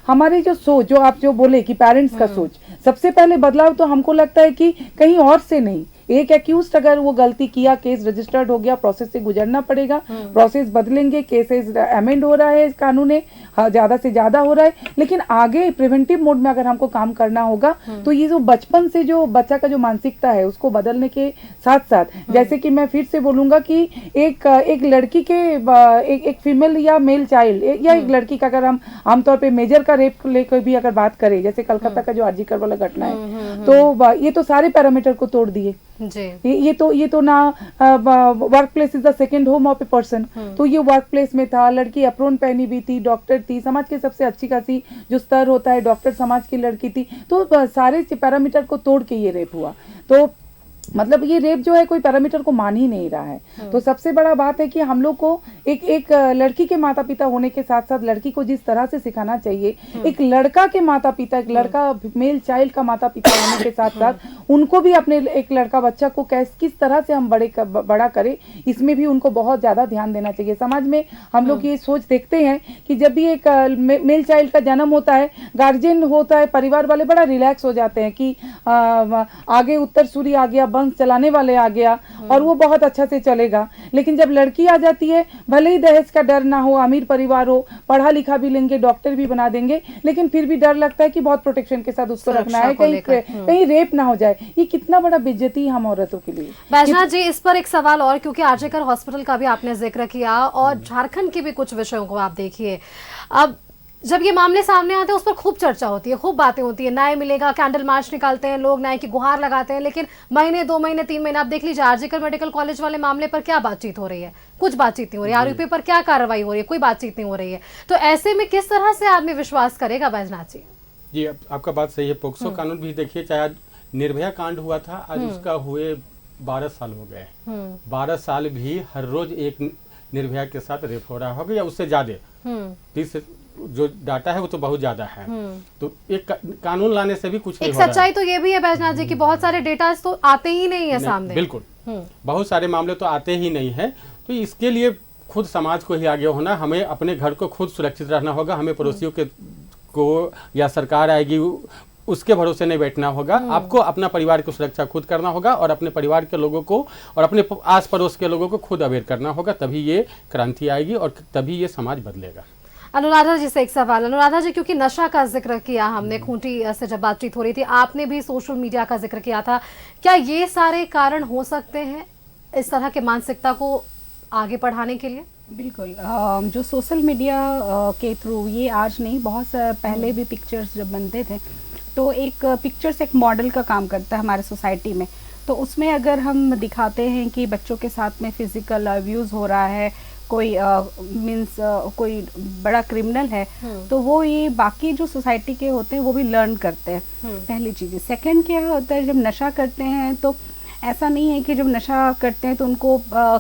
हमारी जो सोच, जो आप जो बोले कि पेरेंट्स का सोच, सबसे पहले बदलाव तो हमको लगता है कि कहीं और से नहीं, एक एक्यूज्ड अगर वो गलती किया, केस रजिस्टर्ड हो गया, प्रोसेस से गुजरना पड़ेगा, प्रोसेस बदलेंगे, केसेस अमेंड हो रहा है, कानून है ज्यादा से ज्यादा हो रहा है। लेकिन आगे प्रिवेंटिव मोड में अगर हमको काम करना होगा तो ये जो बचपन से जो बच्चा का जो मानसिकता है उसको बदलने के साथ साथ, जैसे कि मैं फिर से बोलूंगा कि एक लड़की के एक फीमेल या मेल चाइल्ड या एक लड़की का, अगर हम आमतौर पे मेजर का रेप लेकर भी अगर बात करें, जैसे कलकत्ता का जो आरजीकर वाला घटना है, तो ये तो सारे पैरामीटर को तोड़ दिए जी। ये तो ना work place is the second home of a person, तो ये वर्क प्लेस में था, लड़की अप्रोन पहनी हुई थी, डॉक्टर थी, समाज के सबसे अच्छी खासी जो स्तर होता है, डॉक्टर समाज की लड़की थी, तो सारे पैरामीटर को तोड़ के ये रेप हुआ। तो मतलब ये रेप जो है कोई पैरामीटर को मान ही नहीं रहा है। तो सबसे बड़ा बात है कि हम लोग को एक लड़की के माता पिता होने के साथ साथ लड़की को जिस तरह से सिखाना चाहिए, एक लड़का के माता पिता, एक लड़का मेल चाइल्ड का माता पिता होने के साथ साथ उनको भी अपने एक लड़का बच्चा को किस तरह से हम बड़ा करें, इसमें भी उनको बहुत ज्यादा ध्यान देना चाहिए। समाज में हम लोग ये सोच देखते हैं कि जब भी एक मेल चाइल्ड का जन्म होता है, गार्जियन होता है, परिवार वाले बड़ा रिलैक्स हो जाते हैं कि आगे उत्तर सूरी आ गया, वंश चलाने वाले आ गया और वो बहुत अच्छा से चलेगा। लेकिन जब लड़की आ जाती है, भले ही दहेज का डर ना हो, अमीर परिवार हो, पढ़ा लिखा भी लेंगे, डॉक्टर भी बना देंगे, लेकिन फिर भी डर लगता है कि बहुत प्रोटेक्शन के साथ उसको रखना है, कहीं रेप ना हो जाए। ये कितना बड़ा बेइज्जती हम औरतों के लिए। बैजनाथ जी, इस पर एक सवाल और, क्योंकि आरजीकर हॉस्पिटल का भी आपने जिक्र किया और झारखंड के भी कुछ विषयों को आप देखिए, अब जब ये मामले सामने आते हैं उस पर खूब चर्चा होती है, खूब बातें होती है, न्याय मिलेगा, कैंडल मार्च निकालते हैं लोग, न्याय की गुहार लगाते हैं, लेकिन महीने 2 महीने 3 महीने आप देख लीजिए आरजीकर मेडिकल कॉलेज वाले मामले पर क्या बातचीत हो रही है, कुछ बातचीत नहीं हो रही है, आरोपी पर क्या कार्रवाई हो रही है, कोई बातचीत नहीं हो रही है। तो ऐसे में किस तरह से आदमी विश्वास करेगा बैजनाथ जी? जी, आपका बात सही है। पोक्सो कानून भी देखिए, चाहे आज निर्भया कांड हुआ था, आज उसका हुए 12 साल हो गए, 12 साल भी हर रोज एक निर्भया के साथ रेप हो रहा होगा या उससे ज्यादा, जो डाटा है वो तो बहुत ज्यादा है। तो एक कानून लाने से भी कुछ नहीं हो रहा है। सच्चाई तो ये भी है बैजनाथ जी की बहुत सारे डेटा तो आते ही नहीं है सामने। बिल्कुल, बहुत सारे मामले तो आते ही नहीं है। तो इसके लिए खुद समाज को ही आगे होना, हमें अपने घर को खुद सुरक्षित रखना होगा, हमें पड़ोसियों को या सरकार आएगी उसके भरोसे नहीं बैठना होगा। आपको अपना परिवार की सुरक्षा खुद करना होगा और अपने परिवार के लोगों को और अपने आस पड़ोस के लोगों को खुद अवेयर करना होगा, तभी ये क्रांति आएगी और तभी ये समाज बदलेगा। अनुराधा जी से एक सवाल। अनुराधा जी, क्योंकि नशा का जिक्र किया हमने, खूंटी से जब बातचीत हो रही थी, आपने भी सोशल मीडिया का जिक्र किया था, क्या ये सारे कारण हो सकते हैं इस तरह के मानसिकता को आगे बढ़ाने के लिए? बिल्कुल, जो सोशल मीडिया के थ्रू, ये आज नहीं, बहुत पहले भी पिक्चर्स जब बनते थे तो एक पिक्चर्स एक मॉडल का काम करता है हमारे सोसाइटी में। तो उसमें अगर हम दिखाते हैं कि बच्चों के साथ में फिजिकल अब्यूज़ हो रहा है, कोई मीन्स कोई बड़ा क्रिमिनल है, तो वो ये बाकी जो सोसाइटी के होते हैं वो भी लर्न करते हैं, पहली चीज़। सेकंड क्या होता है, जब नशा करते हैं तो ऐसा नहीं है कि जब नशा करते हैं तो उनको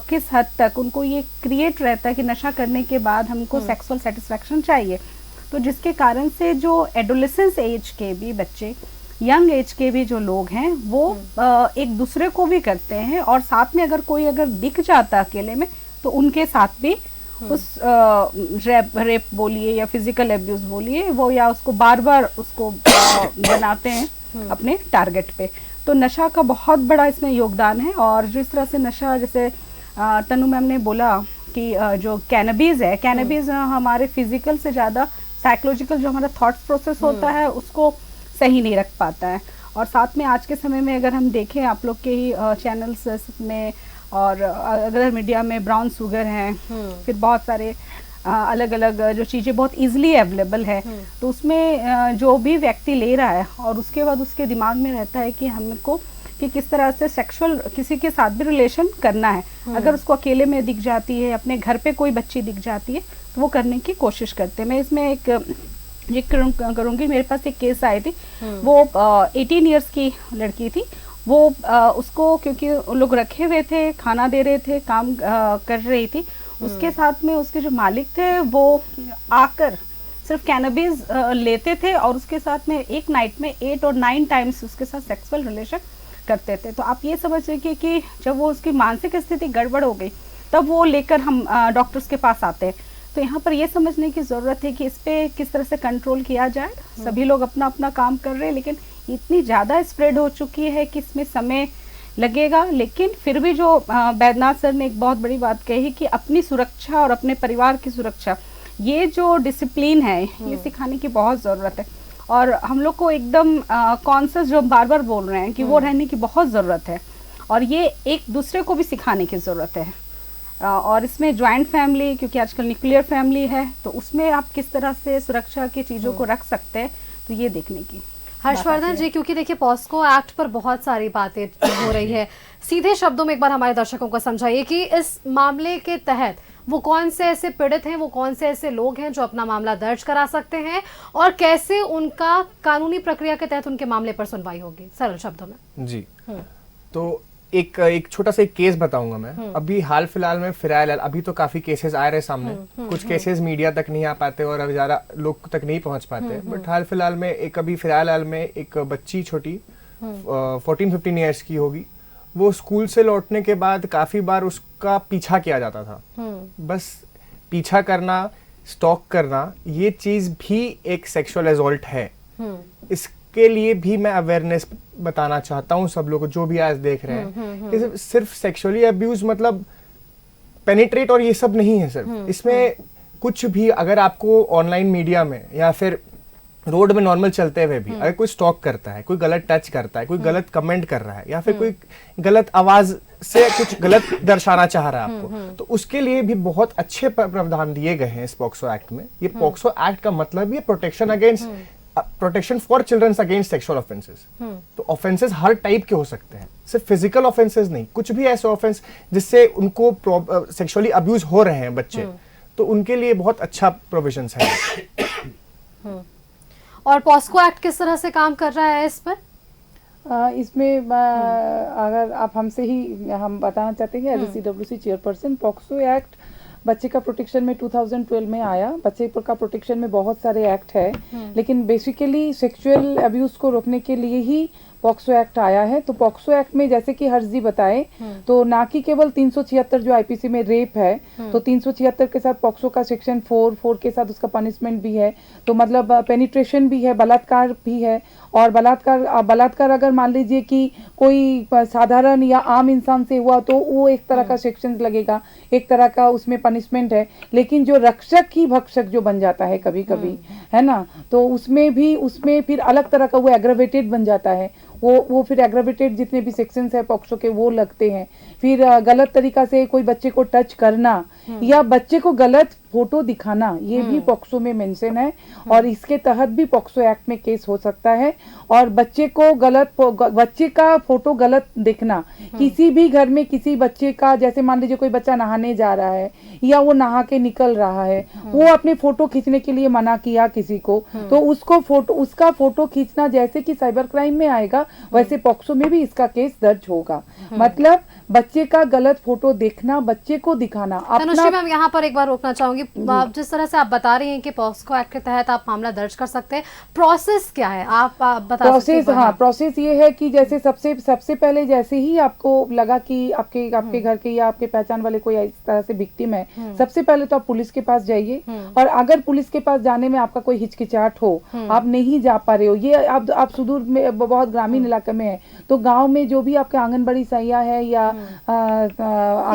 किस हद तक उनको ये क्रिएट रहता है कि नशा करने के बाद हमको सेक्सुअल सेटिस्फैक्शन चाहिए, तो जिसके कारण से जो एडोलेसेंस एज के भी बच्चे, यंग एज के भी जो लोग हैं वो एक दूसरे को भी करते हैं, और साथ में अगर कोई दिख जाता अकेले में तो उनके साथ भी उस रेप बोलिए या फिजिकल एब्यूज बोलिए वो, या उसको बार बार उसको बनाते हैं अपने टारगेट पे। तो नशा का बहुत बड़ा इसमें योगदान है। और जिस तरह से नशा, जैसे तनु मैम ने बोला कि जो कैनबीज है, कैनबीज हमारे फिजिकल से ज़्यादा साइकोलॉजिकल जो हमारा थॉट प्रोसेस होता है उसको सही नहीं रख पाता है। और साथ में आज के समय में अगर हम देखें आप लोग के ही चैनल्स में और अगर मीडिया में ब्राउन शुगर हैं, फिर बहुत सारे अलग अलग जो चीज़ें बहुत इजीली अवेलेबल है, तो उसमें जो भी व्यक्ति ले रहा है और उसके बाद उसके दिमाग में रहता है कि हमको कि किस तरह से सेक्सुअल किसी के साथ भी रिलेशन करना है। अगर उसको अकेले में दिख जाती है, अपने घर पे कोई बच्ची दिख जाती है तो वो करने की कोशिश करते हैं। मैं इसमें एक ये करूँगी, मेरे पास एक केस आई थी, वो 18 इयर्स की लड़की थी। वो उसको क्योंकि लोग रखे हुए थे, खाना दे रहे थे, काम कर रही थी, उसके साथ में उसके जो मालिक थे वो आकर सिर्फ कैनबीज लेते थे और उसके साथ में एक नाइट में 8 और 9 टाइम्स उसके साथ सेक्सुअल रिलेशन करते थे। तो आप ये समझ रहे कि जब वो उसकी मानसिक स्थिति गड़बड़ हो गई तब वो लेकर हम डॉक्टर्स के पास आते हैं। तो यहाँ पर ये समझने की ज़रूरत है कि इस पर किस तरह से कंट्रोल किया जाए। सभी लोग अपना अपना काम कर रहे हैं, लेकिन इतनी ज़्यादा स्प्रेड हो चुकी है कि इसमें समय लगेगा। लेकिन फिर भी जो बैद्यनाथ सर ने एक बहुत बड़ी बात कही कि अपनी सुरक्षा और अपने परिवार की सुरक्षा, ये जो डिसिप्लिन है ये सिखाने की बहुत ज़रूरत है। और हम लोग को एकदम कॉन्शियस जो बार बार बोल रहे हैं कि वो रहने की बहुत ज़रूरत है और ये एक दूसरे को भी सिखाने की ज़रूरत है। और इसमें जॉइंट फैमिली, क्योंकि आजकल न्यूक्लियर फैमिली है, तो उसमें आप किस तरह से सुरक्षा की चीज़ों को रख सकते हैं, तो ये देखने की। हर्षवर्धन जी, क्योंकि देखिए पॉस्को एक्ट पर बहुत सारी बातें हो रही है, सीधे शब्दों में एक बार हमारे दर्शकों को समझाइए कि इस मामले के तहत वो कौन से ऐसे पीड़ित हैं, वो कौन से ऐसे लोग हैं जो अपना मामला दर्ज करा सकते हैं और कैसे उनका कानूनी प्रक्रिया के तहत उनके मामले पर सुनवाई होगी, सरल शब्दों में। जी तो एक छोटा सा एक केस बताऊंगा मैं। अभी हाल फिलहाल में फिरायल, अभी तो काफी केसेस आ रहे सामने, कुछ केसेस मीडिया तक नहीं आ पाते और अभी ज्यादा लोग तक नहीं पहुंच पाते, बट हाल फिलहाल में एक अभी फिरायल में एक बच्ची छोटी 14-15 ईयर्स की होगी, वो स्कूल से लौटने के बाद काफी बार उसका पीछा किया जाता था। बस पीछा करना, स्टॉक करना, ये चीज भी एक सेक्सुअल असॉल्ट है। इसके लिए भी मैं अवेयरनेस बताना चाहता हूँ सब लोगों को जो भी आज देख रहे हैं कि सिर्फ सेक्सुअली अब्यूज मतलब पेनिट्रेट और ये सब नहीं है। सिर्फ इसमें कुछ भी, अगर आपको ऑनलाइन मीडिया में या फिर रोड में नॉर्मल चलते हुए भी अगर कोई स्टॉक करता है, कोई गलत टच करता है, कोई गलत कमेंट कर रहा है या फिर कोई गलत आवाज से कुछ गलत दर्शाना चाह रहा है आपको, तो उसके लिए भी बहुत अच्छे प्रावधान दिए गए हैं इस पॉक्सो एक्ट में। ये पॉक्सो एक्ट का मतलब ये protection for childrens against sexual offences. तो ऑफेंसेस हर टाइप के हो सकते हैं, सिर्फ फिजिकल ऑफेंसेस नहीं, कुछ भी ऐसे ऑफेंस जिससे उनको सेक्सुअली अब्यूज हो रहे हैं बच्चे, तो उनके लिए बहुत अच्छा प्रोविजंस है। और पॉस्को एक्ट किस तरह से काम कर रहा है इस पर? इसमें अगर आप हमसे ही हम बताना चाहते हैं as CWC chairperson, POCSO act बच्चे का प्रोटेक्शन में 2012 में आया। बच्चे का प्रोटेक्शन में बहुत सारे एक्ट है, लेकिन बेसिकली सेक्सुअल अब्यूज को रोकने के लिए ही पॉक्सो एक्ट आया है। तो पॉक्सो एक्ट में जैसे कि हर्ष जी बताए, तो ना कि केवल 376 जो आईपीसी में रेप है, तो 376 के साथ पॉक्सो का सेक्शन 4 के साथ उसका पनिशमेंट भी है, तो मतलब पेनिट्रेशन भी है, बलात्कार भी है। और बलात्कार अगर मान लीजिए कि कोई साधारण या आम इंसान से हुआ तो वो एक तरह का सेक्शन लगेगा, एक तरह का उसमें पनिशमेंट है। लेकिन जो रक्षक ही भक्षक जो बन जाता है कभी कभी, है ना, तो उसमें फिर अलग तरह का वो एग्रावेटेड बन जाता है। वो फिर एग्रावेटेड जितने भी सेक्शंस है पॉक्सो के वो लगते हैं। फिर गलत तरीका से कोई बच्चे को टच करना या बच्चे को गलत फोटो दिखाना, ये भी पॉक्सो में मेंशन है और इसके तहत भी पॉक्सो एक्ट में केस हो सकता है। और बच्चे का फोटो गलत देखना, किसी भी घर में किसी बच्चे का, जैसे मान लीजिए कोई बच्चा नहाने जा रहा है या वो नहा के निकल रहा है, वो अपने फोटो खींचने के लिए मना किया किसी को, तो उसका फोटो खींचना जैसे कि साइबर क्राइम में आएगा, वैसे पॉक्सो में भी इसका केस दर्ज होगा। मतलब बच्चे का गलत फोटो देखना, बच्चे को दिखाना। तनुश्री मैम, यहाँ पर एक बार रोकना चाहूंगी। जिस तरह से आप बता रही हैं कि पॉक्सो एक्ट के तहत आप मामला दर्ज कर सकते हैं, प्रोसेस क्या है आप बता सकते हैं? हाँ, प्रोसेस ये है कि जैसे सबसे पहले जैसे ही आपको लगा कि आपके घर के या आपके पहचान वाले कोई इस तरह से विक्टिम है, सबसे पहले तो आप पुलिस के पास जाइए। और अगर पुलिस के पास जाने में आपका कोई हिचकिचाहट हो, आप नहीं जा पा रहे हो, ये आप सुदूर में बहुत ग्रामीण इलाके में है, तो गाँव में जो भी आपके आंगनबाड़ी सहिया है या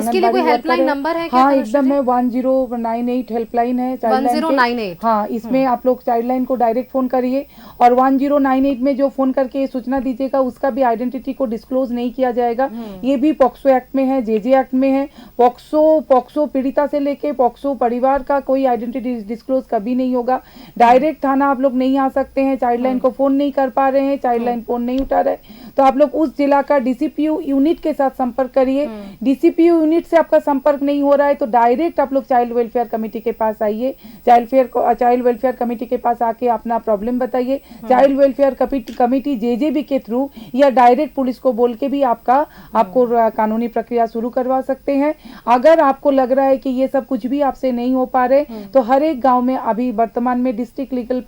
इसके लिए कोई हेल्पलाइन नंबर है क्या? हाँ एकदम है, 1098 हेल्पलाइन है, 1098। हाँ, इसमें आप लोग चाइल्ड लाइन को डायरेक्ट फोन करिए और 1098 में जो फोन करके सूचना दीजिएगा उसका भी आइडेंटिटी को डिस्क्लोज नहीं किया जाएगा। ये भी पॉक्सो एक्ट में है, जेजे एक्ट में है। पॉक्सो पीड़िता से लेके पॉक्सो परिवार का कोई आइडेंटिटी डिस्क्लोज कभी नहीं होगा। डायरेक्ट थाना आप लोग नहीं आ सकते हैं, चाइल्ड लाइन को फोन नहीं कर पा रहे हैं, चाइल्ड लाइन फोन नहीं उठा रहे, तो आप लोग उस जिला का डीसीपीयू यूनिट के साथ संपर्क करिए। डीसीपीयू यूनिट से आपका संपर्क नहीं हो रहा है तो डायरेक्ट आप लोग चाइल्ड वेलफेयर कमेटी के पास आइए। चाइल्ड वेलफेयर कमेटी के पास आके अपना प्रॉब्लम बताइए। चाइल्ड वेलफेयर कमेटी जेजेबी के थ्रू या डायरेक्ट पुलिस को बोल के भी आपको कानूनी प्रक्रिया शुरू करवा सकते हैं। अगर आपको लग रहा है कि ये सब कुछ भी आपसे नहीं हो पा रहे तो हर एक गांव में अभी वर्तमान में डिस्ट्रिक्ट लीगल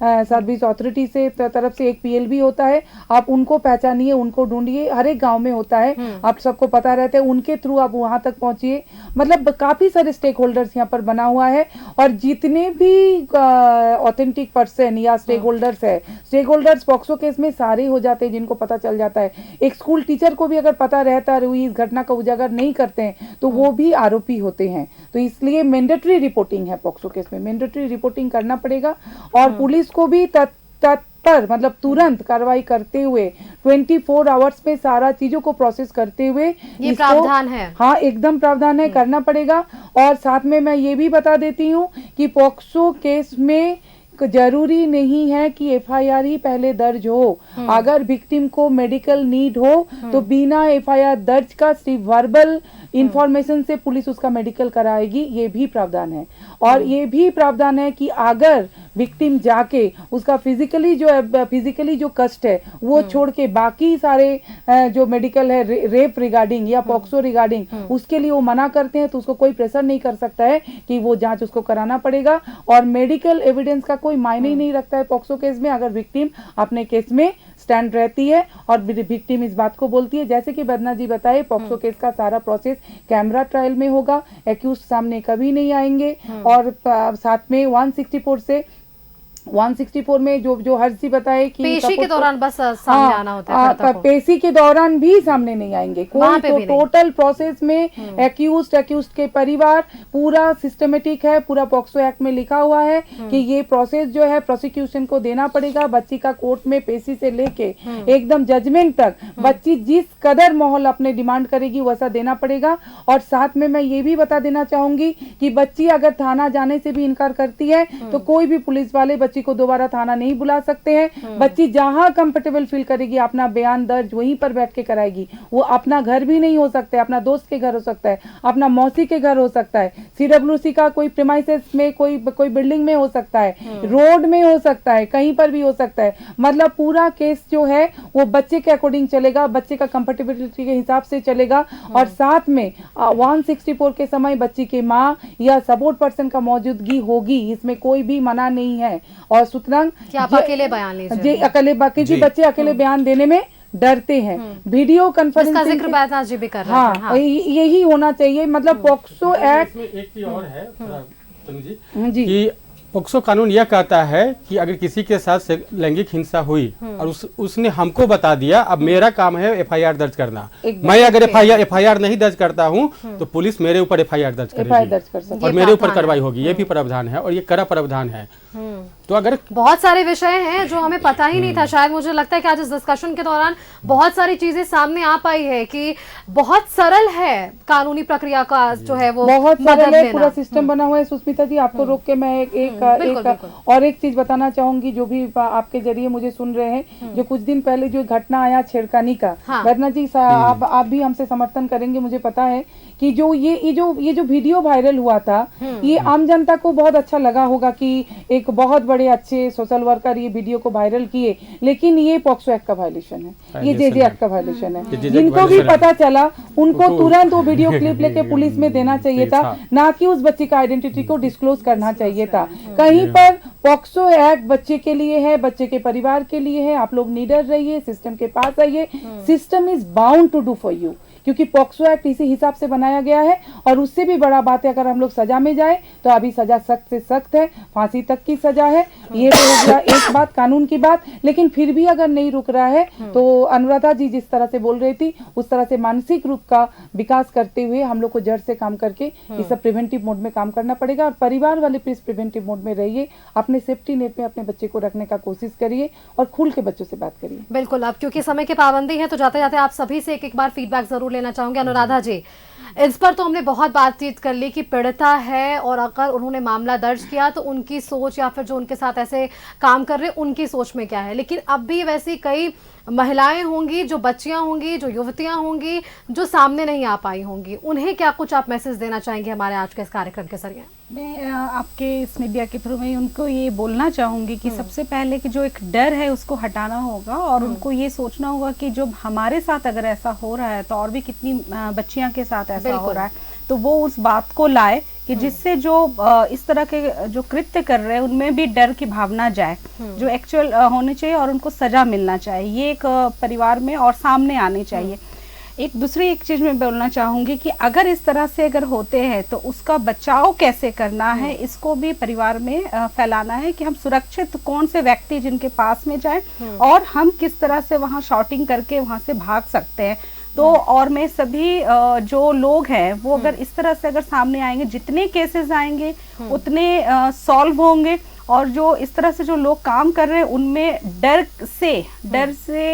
सर्विस अथॉरिटी से तरफ से एक पीएलबी होता है, आप उनको पहचानिए, उनको ढूंढिए, हर एक गांव में होता है, आप सबको पता रहता है, उनके थ्रू आप वहां तक पहुंचिए। मतलब काफी सारे स्टेक होल्डर्स यहाँ पर बना हुआ है और जितने भी ऑथेंटिक पर्सन या स्टेक होल्डर्स है, स्टेक होल्डर्स पॉक्सो केस में सारे हो जाते हैं जिनको पता चल जाता है। एक स्कूल टीचर को भी अगर पता रहता है इस घटना का उजागर नहीं करते हैं तो वो भी आरोपी होते हैं। तो इसलिए मैंडेटरी रिपोर्टिंग है, पॉक्सो केस में मैंडेटरी रिपोर्टिंग करना पड़ेगा और पुलिस को भी तत्पर मतलब तुरंत कार्रवाई करते हुए 24 आवर्स में सारा चीजों को प्रोसेस करते हुए ये प्रावधान है। हाँ एकदम प्रावधान है, करना पड़ेगा। और साथ में मैं ये भी बता देती हूँ कि पॉक्सो केस में जरूरी नहीं है कि एफआईआर ही पहले दर्ज हो। अगर विक्टिम को मेडिकल नीड हो तो बिना एफआईआर दर्ज का सिर्फ वर्बल इंफॉर्मेशन से पुलिस उसका मेडिकल कराएगी, ये भी प्रावधान है। और ये भी प्रावधान है कि अगर विक्टिम जाके उसका फिजिकली जो कष्ट है वो छोड़ के बाकी सारे जो मेडिकल है रेप रिगार्डिंग या पॉक्सो रिगार्डिंग उसके लिए वो मना करते हैं तो उसको कोई प्रेशर नहीं कर सकता है कि वो जांच उसको कराना पड़ेगा। और मेडिकल एविडेंस का कोई मायने ही नहीं रखता है पॉक्सो केस में अगर विक्टिम अपने केस में स्टैंड रहती है और विक्टिम इस बात को बोलती है। जैसे कि बदना जी बताए, पॉक्सो केस का सारा प्रोसेस कैमरा ट्रायल में होगा, एक्यूज सामने कभी नहीं आएंगे। और साथ में 164 में जो हर्षी बताए कि पेशी के दौरान बस सामने आना होता है, पेशी के दौरान भी सामने नहीं आएंगे कोई। तो टोटल प्रोसेस में एक्यूज के परिवार पूरा सिस्टमेटिक है, पूरा पॉक्सो एक्ट में लिखा हुआ है कि ये प्रोसेस जो है प्रोसिक्यूशन को देना पड़ेगा। बच्ची का कोर्ट में पेशी से लेके एकदम जजमेंट तक बच्ची जिस कदर माहौल अपने डिमांड करेगी वैसा देना पड़ेगा। और साथ में मैं ये भी बता देना चाहूंगी कि बच्ची अगर थाना जाने से भी इनकार करती है तो कोई भी पुलिस वाले बच्ची को दोबारा थाना नहीं बुला सकते हैं। बच्ची जहां कंफर्टेबल फील करेगी अपना बयान दर्ज वहीं पर बैठ के कराएगी। वो अपना घर भी नहीं हो सकता है, अपना दोस्त के घर हो सकता है, अपना मौसी के घर हो सकता है, सीडब्ल्यूसी का कोई प्रीमाइसेस में कोई बिल्डिंग में हो सकता है, रोड में हो सकता है, कहीं पर भी हो सकता है। मतलब पूरा केस जो है वो बच्चे के अकॉर्डिंग चलेगा, बच्चे का कंफर्टेबिलिटी के हिसाब से चलेगा। और साथ में 164 के समय बच्ची की माँ या सपोर्ट पर्सन का मौजूदगी होगी, इसमें कोई भी मना नहीं है। और सुतरंग अकेले बयान लीजिए, अकेले बाकी बच्चे अकेले बयान देने में डरते हैं। वीडियो कॉन्फ्रेंसिंग का जिक्र बैठना जी भी कर रहे हैं। हाँ, यही होना चाहिए। मतलब पॉक्सो एक्ट एक चीज और है जी कि पॉक्सो कानून यह कहता है कि अगर किसी के साथ लैंगिक हिंसा हुई और उसने हमको बता दिया, अब मेरा काम है एफआईआर दर्ज करना। मैं अगर एफआईआर नहीं दर्ज करता हूं तो पुलिस मेरे ऊपर एफआईआर दर्ज करेगी और मेरे ऊपर कार्रवाई होगी। ये भी प्रावधान है और ये कड़ा प्रावधान है। तो अगर बहुत सारे विषय हैं जो हमें पता ही नहीं था, शायद मुझे लगता है कि आज इस डिस्कशन के दौरान बहुत सारी चीजें सामने आ पाई है कि बहुत सरल है कानूनी प्रक्रिया का जो है वो बहुत सरल है, पूरा सिस्टम बना हुआ है। सुष्मिता जी आपको रोक के मैं एक चीज बताना चाहूंगी जो भी आपके जरिए मुझे सुन रहे हैं। जो कुछ दिन पहले जो घटना आया छेड़खानी का, बदना जी आप भी हमसे समर्थन करेंगे, मुझे पता है कि जो ये जो वीडियो वायरल हुआ था ये आम जनता को बहुत अच्छा लगा होगा कि एक बहुत बड़े अच्छे सोशल वर्कर ये वीडियो को वायरल किए, लेकिन ये पॉक्सो एक्ट का वायलेशन है, ये जेजे एक्ट का वायलेशन है। जिनको भी पता चला उनको तुरंत वो वीडियो क्लिप लेके पुलिस में देना चाहिए था, ना कि उस बच्चे का आइडेंटिटी को डिस्क्लोज करना चाहिए था। कहीं पर पॉक्सो एक्ट बच्चे के लिए है, बच्चे के परिवार के लिए है। आप लोग निडर रहिए, सिस्टम के पास आइए, system is bound to do for you. क्योंकि पॉक्सो एक्ट इसी हिसाब से बनाया गया है। और उससे भी बड़ा बात है, अगर हम लोग सजा में जाए तो अभी सजा सख्त से सख्त है, फांसी तक की सजा है। ये तो हो गया एक बात, कानून की बात। लेकिन फिर भी अगर नहीं रुक रहा है तो अनुराधा जी जिस तरह से बोल रही थी उस तरह से मानसिक रूप का विकास करते हुए हम लोग को जड़ से काम करके ये सब प्रिवेंटिव मोड में काम करना पड़ेगा। और परिवार वाले प्लीज प्रिवेंटिव मोड में रहिए, अपने सेफ्टी नेट में अपने बच्चे को रखने का कोशिश करिए और खुल के बच्चों से बात करिए। बिल्कुल, अब क्योंकि समय की पाबंदी है तो जाते जाते आप सभी से एक बार फीडबैक जरूर लेना चाहूंगी। अनुराधा जी, इस पर तो हमने बहुत बातचीत कर ली कि पीड़िता है और अगर उन्होंने मामला दर्ज किया तो उनकी सोच या फिर जो उनके साथ ऐसे काम कर रहे उनकी सोच में क्या है, लेकिन अब भी वैसी कई महिलाएं होंगी, जो बच्चियां होंगी, जो युवतियां होंगी जो सामने नहीं आ पाई होंगी, उन्हें क्या कुछ आप मैसेज देना चाहेंगे हमारे आज के इस कार्यक्रम के जरिए? मैं आपके इस मीडिया के थ्रू में उनको ये बोलना चाहूँगी कि सबसे पहले कि जो एक डर है उसको हटाना होगा और उनको ये सोचना होगा कि जो हमारे साथ अगर ऐसा हो रहा है तो और भी कितनी बच्चियां के साथ ऐसा हो रहा है, तो वो उस बात को लाए कि जिससे जो इस तरह के जो कृत्य कर रहे हैं उनमें भी डर की भावना जाए, जो एक्चुअल होने चाहिए और उनको सजा मिलना चाहिए, ये एक परिवार में और सामने आनी चाहिए। एक दूसरी एक चीज मैं बोलना चाहूंगी कि अगर इस तरह से अगर होते हैं तो उसका बचाव कैसे करना है, इसको भी परिवार में फैलाना है कि हम सुरक्षित कौन से व्यक्ति जिनके पास में जाए और हम किस तरह से वहां शॉटिंग करके वहां से भाग सकते हैं। तो और मैं सभी जो लोग हैं वो अगर इस तरह से अगर सामने आएंगे, जितने केसेस आएंगे उतने सॉल्व होंगे और जो इस तरह से जो लोग काम कर रहे हैं उनमें डर से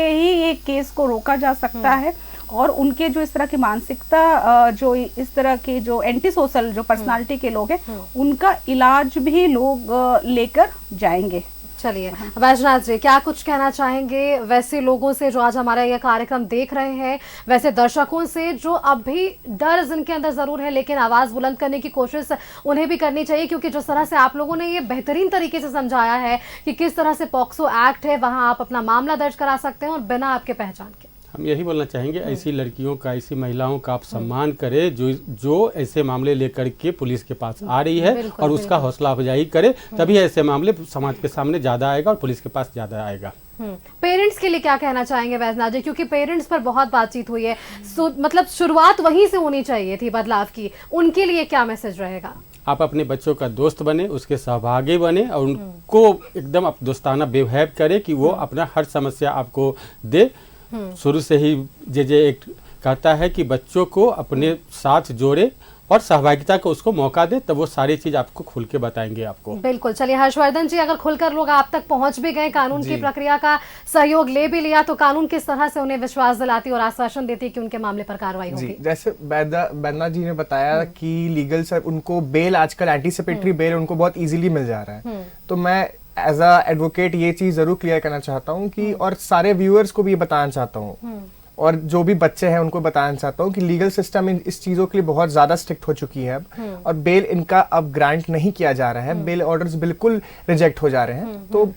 ही ये केस को रोका जा सकता है और उनके जो इस तरह की मानसिकता जो इस तरह के जो एंटी सोशल जो पर्सनालिटी के लोग हैं उनका इलाज भी लोग लेकर जाएंगे। चलिए वैजनाथ जी, क्या कुछ कहना चाहेंगे वैसे लोगों से जो आज हमारा यह कार्यक्रम देख रहे हैं, वैसे दर्शकों से जो अब भी डर जिनके अंदर जरूर है लेकिन आवाज बुलंद करने की कोशिश उन्हें भी करनी चाहिए, क्योंकि जिस तरह से आप लोगों ने ये बेहतरीन तरीके से समझाया है कि किस तरह से पॉक्सो एक्ट है, वहां आप अपना मामला दर्ज करा सकते हैं और बिना आपके पहचान के। हम यही बोलना चाहेंगे ऐसी लड़कियों का, ऐसी महिलाओं का आप सम्मान करें जो ऐसे मामले लेकर के पुलिस के पास आ रही है और उसका हौसला अफजाई करे, तभी ऐसे मामले समाज के सामने ज्यादा आएगा और पुलिस के पास ज्यादा आएगा। पेरेंट्स के लिए क्या कहना चाहेंगे वैजनाथ जी, क्योंकि पेरेंट्स पर बहुत बातचीत हुई है, मतलब शुरुआत वहीं से होनी चाहिए थी बदलाव की, उनके लिए क्या मैसेज रहेगा? आप अपने बच्चों का दोस्त बने, उसके सहभागी बने और उनको एकदम आप दोस्ताना बिहेव करें कि वो अपना हर समस्या आपको दे। शुरू से ही जे एक्ट कहता है कि बच्चों को अपने साथ जोड़े और सहभागिता को उसको मौका दे, तब वो सारी चीज आपको खुल के बताएंगे आपको। बिल्कुल। चलिए हर्षवर्धन जी, अगर खुलकर लोग आप तक पहुंच भी गए, कानून की प्रक्रिया का सहयोग ले भी लिया, तो कानून किस तरह से उन्हें विश्वास दिलाती और आश्वासन देती कि उनके मामले पर कार्रवाई होगी? जैसे बैद्यनाथ जी ने बताया कि लीगल सर उनको बेल, आजकल एंटीसिपेटरी बेल उनको बहुत इजीली मिल जा रहा है, तो मैं एज अ एडवोकेट ये चीज जरूर क्लियर करना चाहता हूँ कि और सारे व्यूअर्स को भी बताना चाहता हूँ और जो भी बच्चे हैं उनको बताना चाहता हूँ कि लीगल सिस्टम इस चीजों के लिए बहुत ज्यादा स्ट्रिक्ट हो चुकी है अब, और बेल इनका अब ग्रांट नहीं किया जा रहा है, बेल ऑर्डर्स बिल्कुल रिजेक्ट हो जा रहे हैं। तो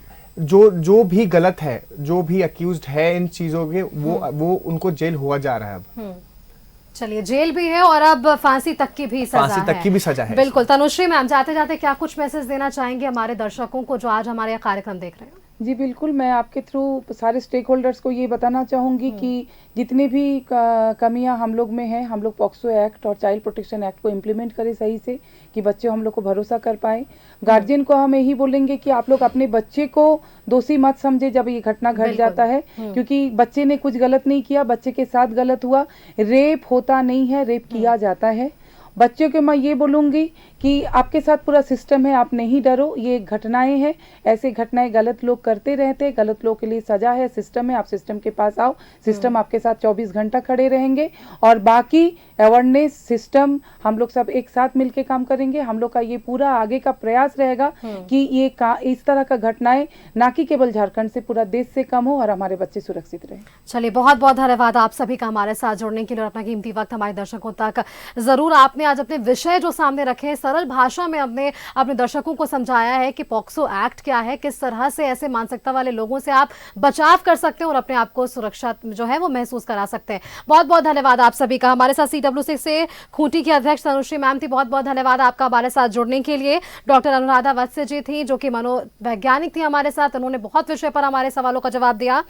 जो भी गलत है, जो भी अक्यूज्ड है इन चीजों के, वो उनको जेल हुआ जा रहा है अब। चलिए, जेल भी है और अब फांसी तक की भी सजा है। बिल्कुल। तनुश्री मैम, जाते जाते क्या कुछ मैसेज देना चाहेंगे हमारे दर्शकों को जो आज हमारे कार्यक्रम देख रहे हैं? जी बिल्कुल, मैं आपके थ्रू सारे स्टेक होल्डर्स को ये बताना चाहूँगी कि जितने भी कमियां हम लोग में हैं, हम लोग पॉक्सो एक्ट और चाइल्ड प्रोटेक्शन एक्ट को इम्प्लीमेंट करें सही से, कि बच्चे हम लोग को भरोसा कर पाए। गार्जियन को हम यही बोलेंगे कि आप लोग अपने बच्चे को दोषी मत समझे जब ये घटना घट जाता है, क्योंकि बच्चे ने कुछ गलत नहीं किया, बच्चे के साथ गलत हुआ। रेप होता नहीं है, रेप किया जाता है। बच्चों को मैं ये बोलूँगी कि आपके साथ पूरा सिस्टम है, आप नहीं डरो, ये घटनाएं हैं, ऐसे घटनाएं गलत लोग करते रहते, गलत लोग के लिए सजा है, सिस्टम है, आप सिस्टम के पास आओ, सिस्टम आपके साथ 24 घंटा खड़े रहेंगे। और बाकी अवेयरनेस सिस्टम हम लोग सब एक साथ मिलके काम करेंगे। हम लोग का ये पूरा आगे का प्रयास रहेगा कि ये इस तरह का घटनाएं ना कि केवल झारखंड से, पूरा देश से कम हो और हमारे बच्चे सुरक्षित रहे। चलिए, बहुत बहुत धन्यवाद आप सभी का हमारे साथ जुड़ने के लिए और अपना कीमती वक्त हमारे दर्शकों तक जरूर आपने आपने आज अपने विषय जो सामने रखे हैं, सरल भाषा में अपने दर्शकों को समझाया है कि पॉक्सो एक्ट क्या है, किस तरह से ऐसे मानसिकता वाले लोगों से आप बचाव कर सकते हैं और अपने आप को सुरक्षा जो है वो महसूस करा सकते हैं। बहुत बहुत धन्यवाद आप सभी का। हमारे साथ CWC से खूंटी की अध्यक्ष तनुश्री मैम थी, बहुत बहुत धन्यवाद आपका हमारे साथ जुड़ने के लिए। डॉक्टर अनुराधा वत्स जी थी जो कि मनोवैज्ञानिक थी हमारे साथ, उन्होंने बहुत विषय पर हमारे सवालों का जवाब दिया।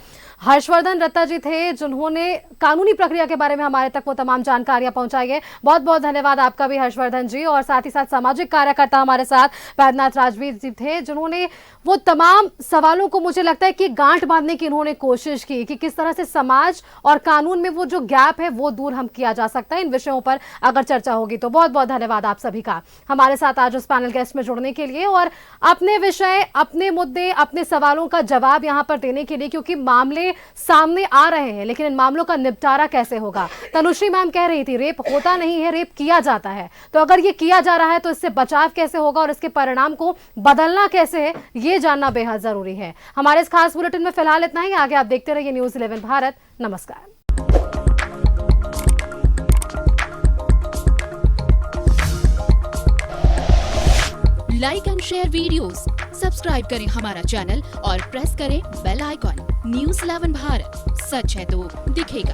हर्षवर्धन दत्ता जी थे जिन्होंने कानूनी प्रक्रिया के बारे में हमारे तक वो तमाम जानकारियां पहुंचाई है। बहुत बहुत धन्यवाद आपका भी हर्षवर्धन जी। और साथ ही साथ सामाजिक कार्यकर्ता हमारे साथ वैद्यनाथ राजवीर जी थे जिन्होंने वो तमाम सवालों को, मुझे लगता है कि गांठ बांधने की इन्होंने कोशिश की कि किस तरह से समाज और कानून में वो जो गैप है वो दूर हम किया जा सकता है इन विषयों पर अगर चर्चा होगी तो। बहुत बहुत धन्यवाद आप सभी का हमारे साथ आज उस पैनल गेस्ट में जुड़ने के लिए और अपने विषय, अपने मुद्दे, अपने सवालों का जवाब यहां पर देने के लिए, क्योंकि मामले सामने आ रहे हैं लेकिन इन मामलों का निपटारा कैसे होगा। तनुश्री मैम कह रही थी रेप होता नहीं है, रेप किया जाता है, तो अगर ये किया जा रहा है तो इससे बचाव कैसे होगा और इसके परिणाम को बदलना कैसे है, ये जानना बेहद जरूरी है। हमारे इस खास बुलेटिन में फिलहाल इतना ही। आगे आप देखते रहिए न्यूज़ 11 भारत। नमस्कार। Like and share videos, subscribe करें हमारा चैनल और प्रेस करें बेल आइकॉन। न्यूज़ 11 भारत, सच है तो दिखेगा।